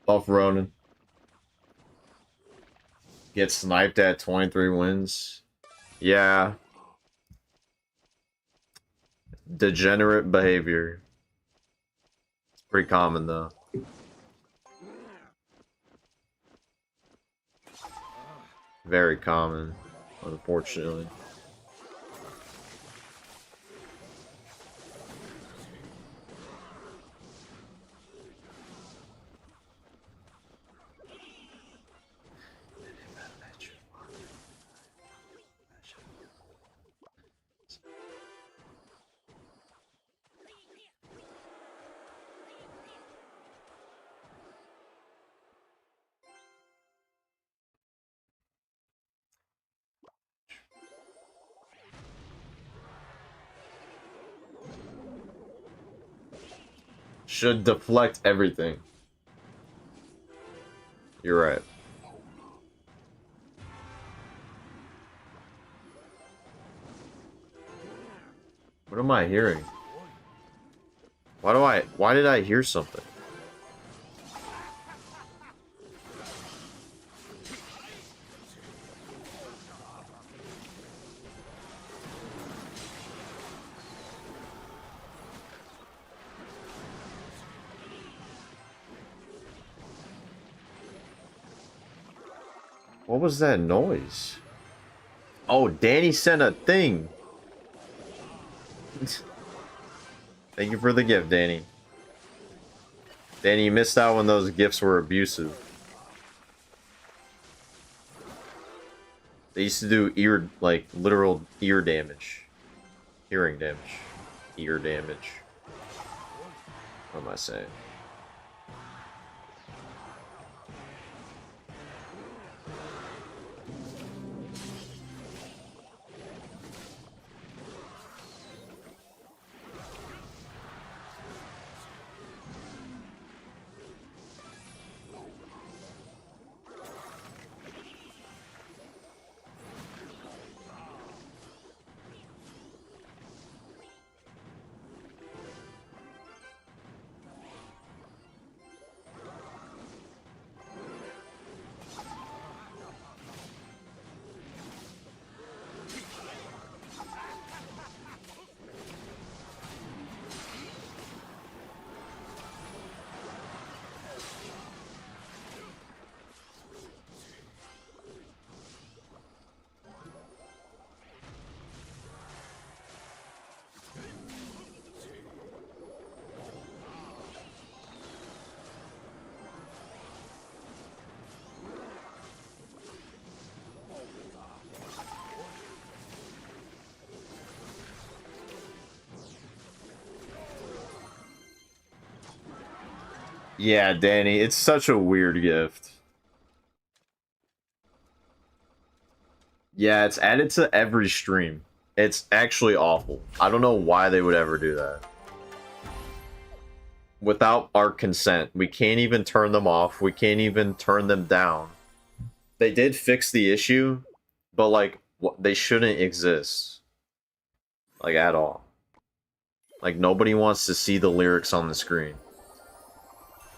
Off Ronan. Get sniped at 23 wins. Yeah. degenerate behavior. It's pretty common though. Very common, unfortunately. Should deflect everything. You're right. What am I hearing? Why did I hear something? What was that noise? Oh, Danny sent a thing. Thank you for the gift, Danny. Danny, you missed out when those gifts were abusive. They used to do ear, like, literal ear damage. Hearing damage. Ear damage. What am I saying? Yeah, Danny, it's such a weird gift. Yeah, it's added to every stream. It's actually awful. I don't know why they would ever do that. Without our consent. We can't even turn them off. We can't even turn them down. They did fix the issue, but like, they shouldn't exist. Like, at all. Like, nobody wants to see the lyrics on the screen.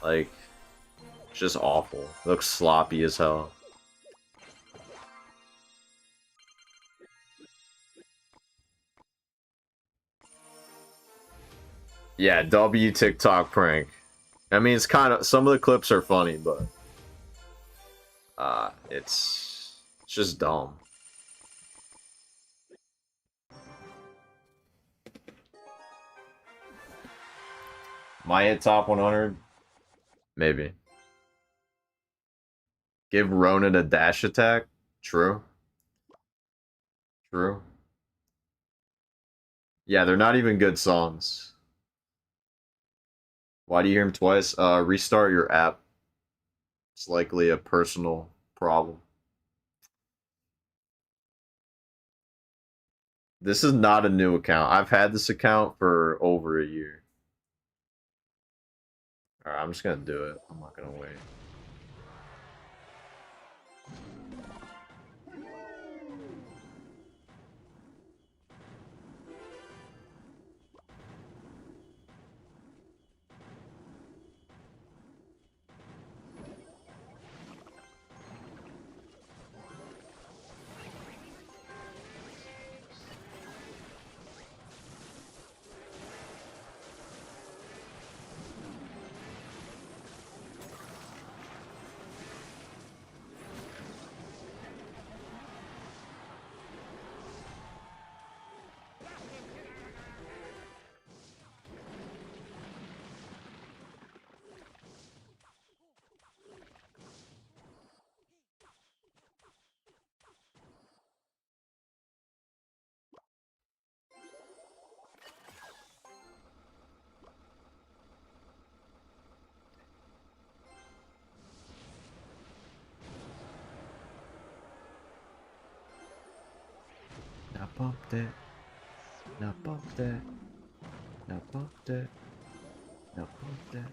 Like, it's just awful. It looks sloppy as hell. Yeah, W TikTok prank. I mean, it's kind of, some of the clips are funny, but it's just dumb. My hit top 100? Maybe. Give Ronan a dash attack? True. True. Yeah, they're not even good songs. Why do you hear him twice? Restart your app. It's likely a personal problem. This is not a new account. I've had this account for over a year. Alright, I'm just gonna do it. I'm not gonna wait. bump that. Now bump that. Now bump that. Now bump that.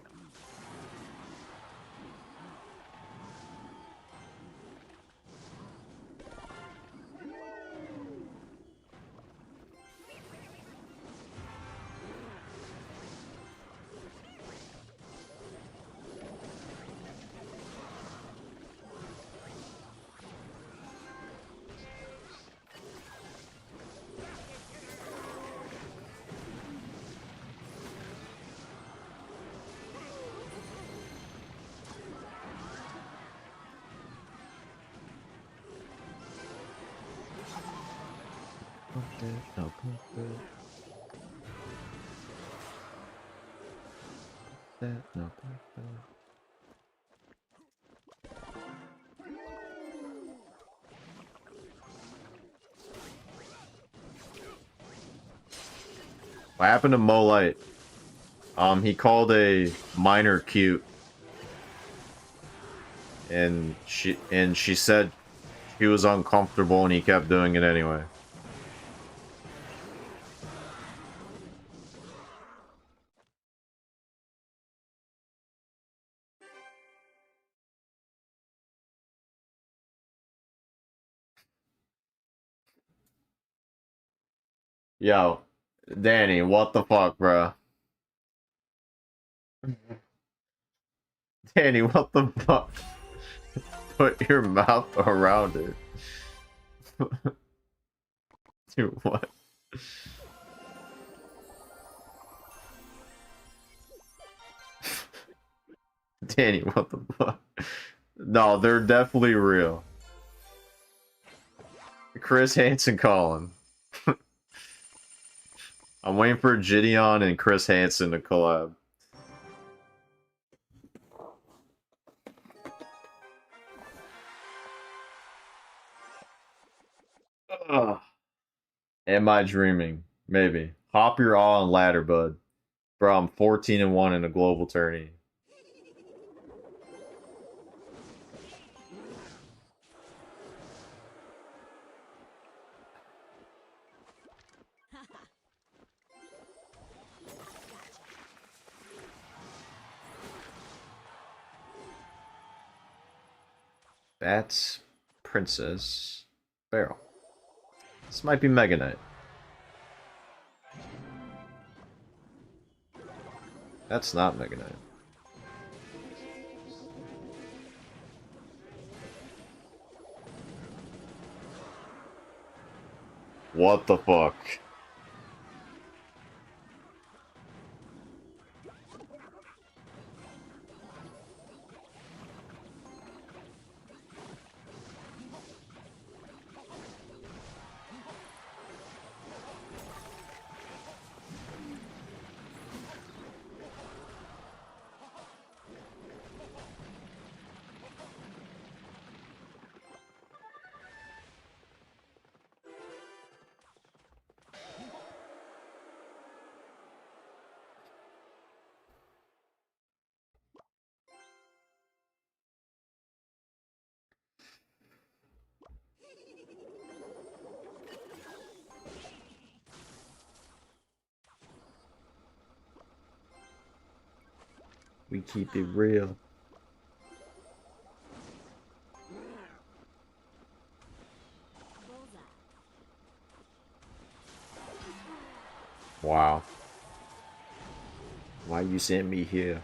Pump that, now pump that. That, now pump that. What happened to Molite? He called a miner cute. And she said he was uncomfortable and he kept doing it anyway. Yo, Danny, what the fuck, bro? Danny, what the fuck? Put your mouth around it. Dude, what? Danny, what the fuck? No, they're definitely real. Chris Hansen calling. I'm waiting for Gideon and Chris Hansen to collab. Ugh. Am I dreaming? Maybe. Hop your all on ladder, bud. Bro, I'm 14-1 in a global tourney. That's Princess Barrel. This might be Mega Knight. That's not Mega Knight. What the fuck? We keep it real. Wow. Why you sent me here?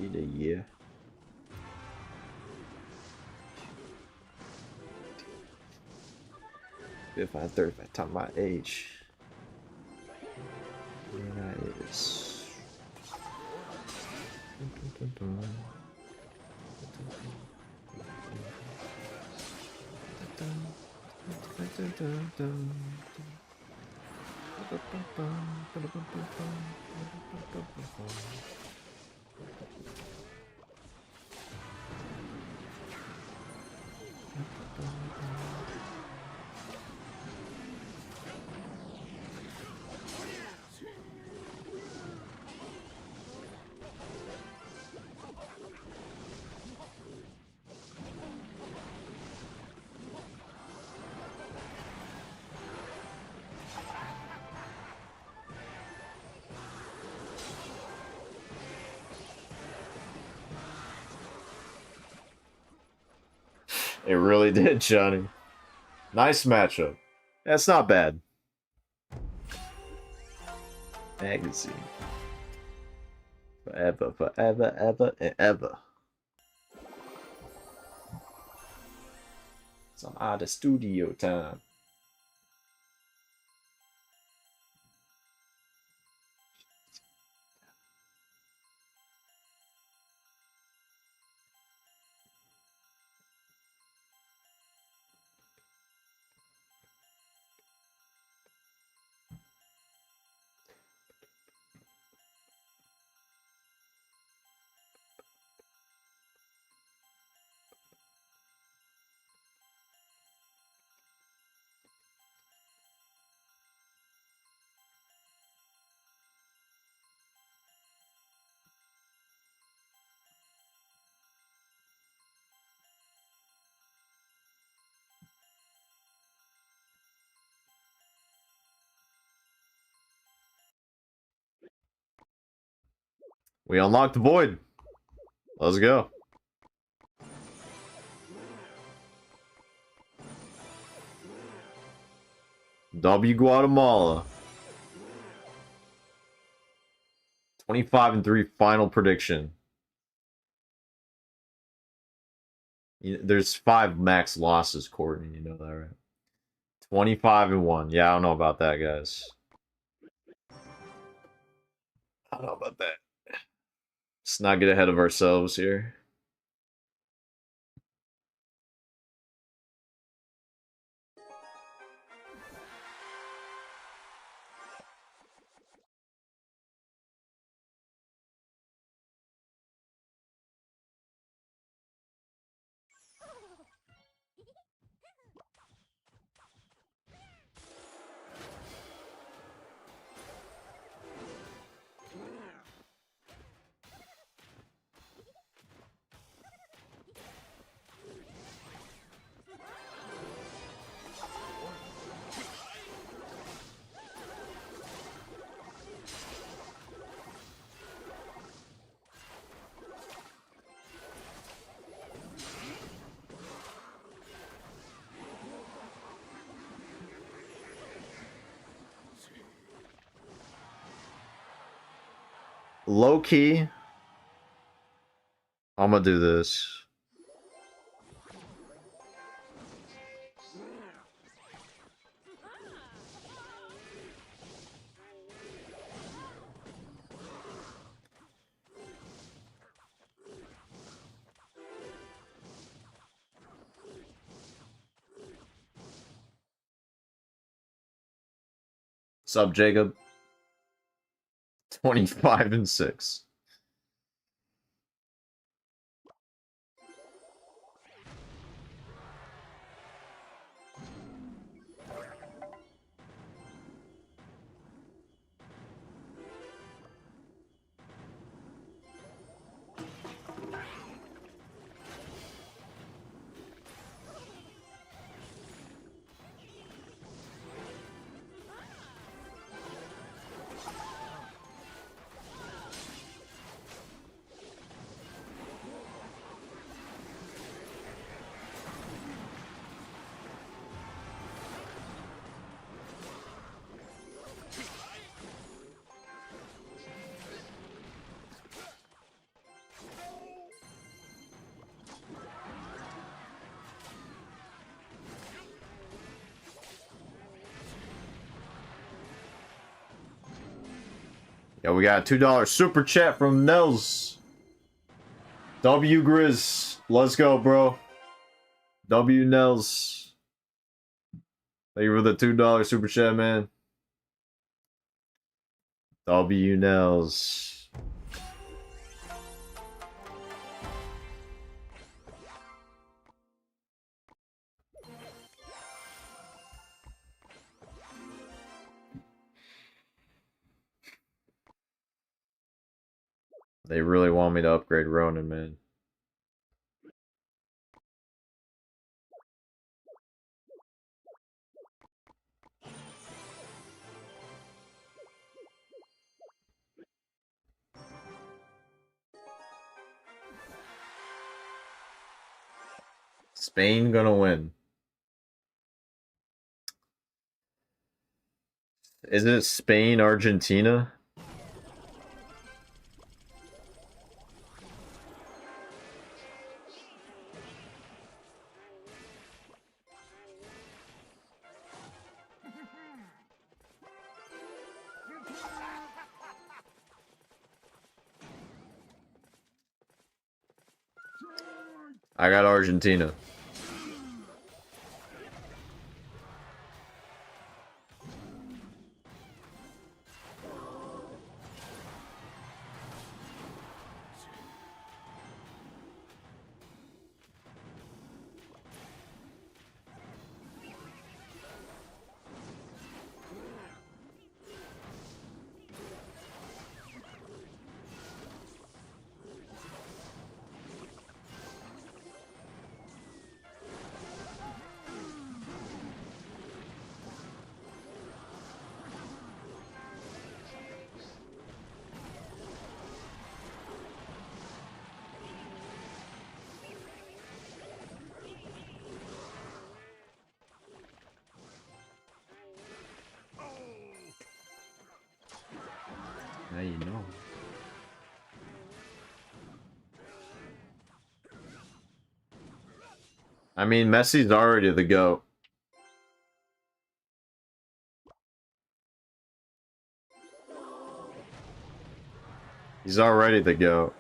Yeah. If I third, if I talk my age. That is. It really did, Johnny. Nice matchup. That's not bad. Magazine. Forever, forever, ever, and ever. Some out of studio time. We unlocked the void. Let's go. W Guatemala. 25-3 final prediction. There's 5 max losses, Courtney. You know that, right? 25-1. Yeah, I don't know about that, guys. I don't know about that. Let's not get ahead of ourselves here. Low key, I'm gonna do this. Sup, Jacob? 25-6. Yeah, we got a $2 super chat from Nels. W Grizz. Let's go, bro. W Nels. Thank you for the $2 super chat, man. W Nels. They really want me to upgrade Ronin, man. Spain gonna win. Is it Spain, Argentina? I got Argentina. Now you know. I mean, Messi's already the GOAT. He's already the GOAT.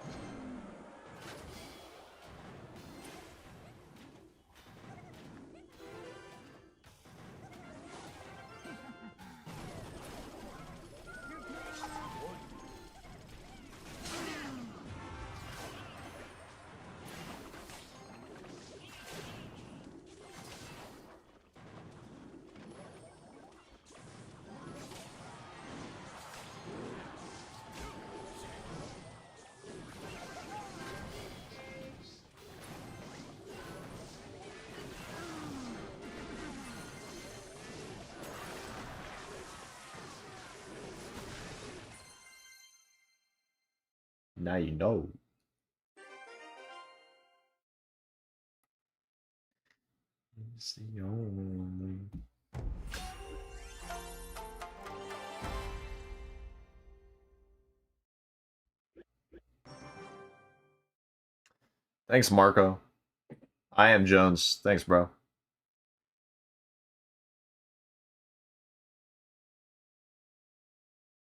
Now you know. It's the only. Thanks, Marco. I am Jones. Thanks, bro.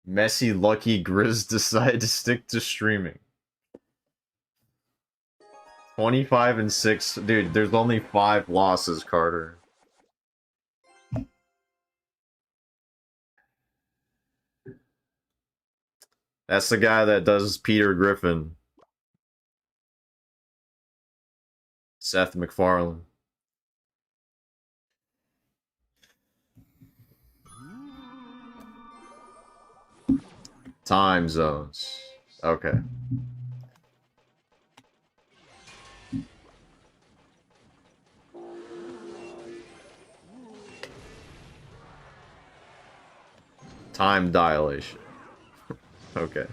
Messi, Lucky, Grizz decide to stick to streaming. 25 and 6. Dude, there's only 5 losses, Carter. That's the guy that does Peter Griffin. Seth MacFarlane. Time zones. Okay. Time dilation. Okay.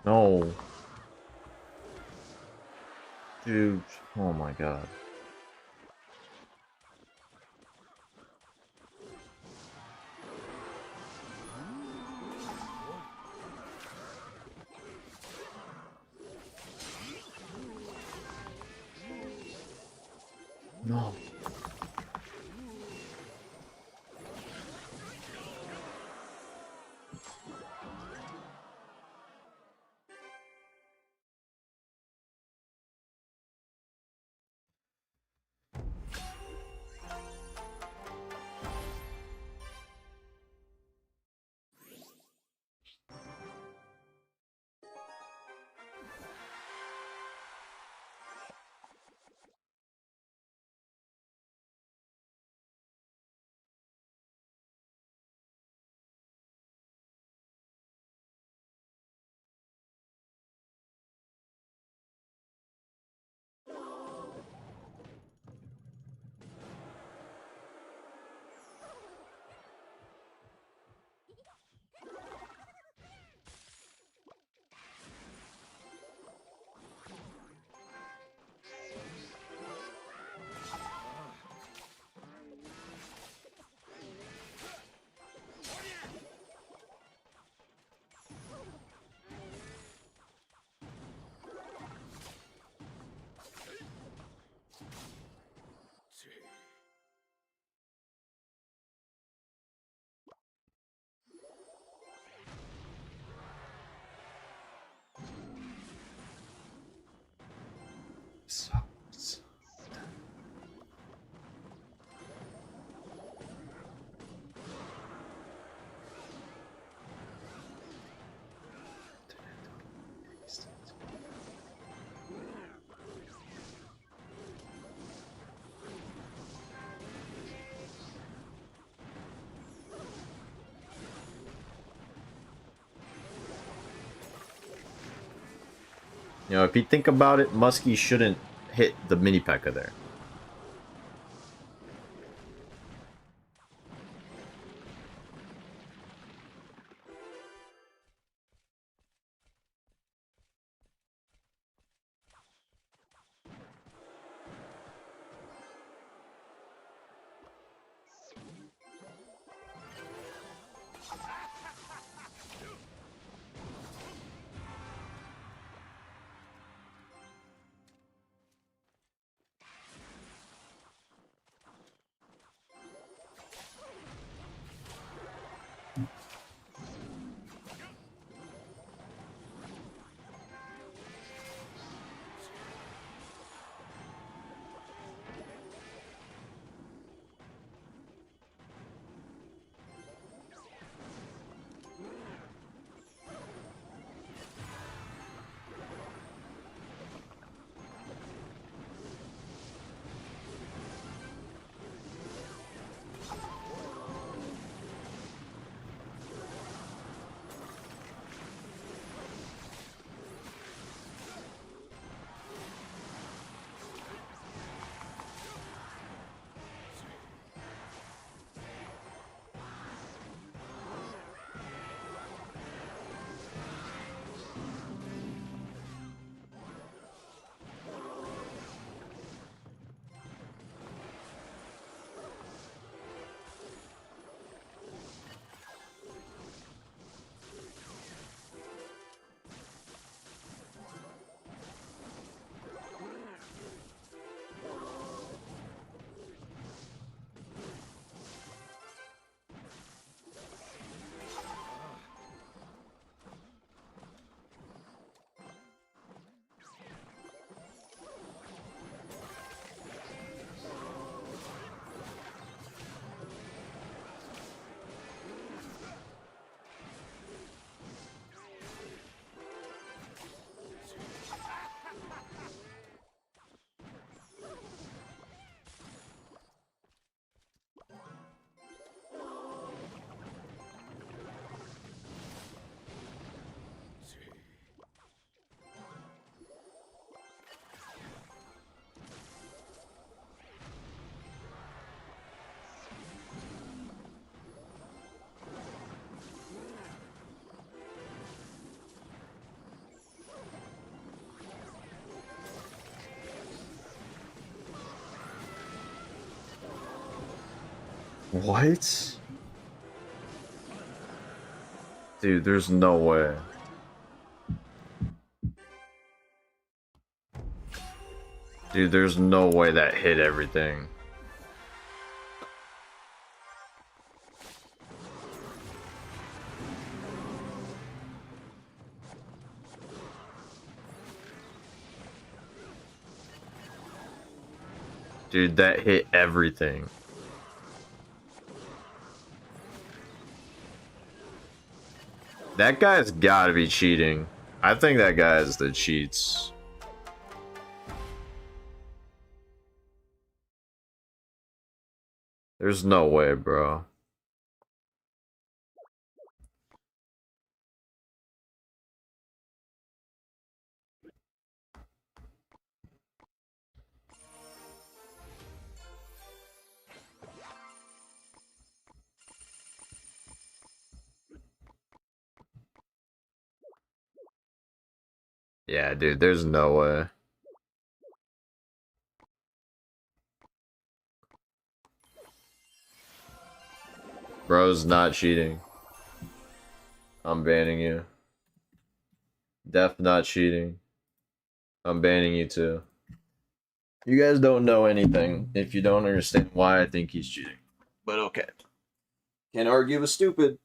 No. Dude. Oh my god. No. Sucks. You know, if you think about it, Muskie shouldn't hit the mini P.E.K.K.A there. What? Dude, there's no way. Dude, there's no way that hit everything. Dude, that hit everything. That guy's gotta be cheating. I think that guy is the cheats. There's no way, bro. Yeah, dude, there's no way. Bro's not cheating. I'm banning you. Def not cheating. I'm banning you too. You guys don't know anything if you don't understand why I think he's cheating. But okay. Can't argue with stupid.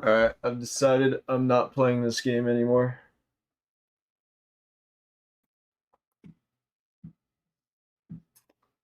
Alright, I've decided I'm not playing this game anymore.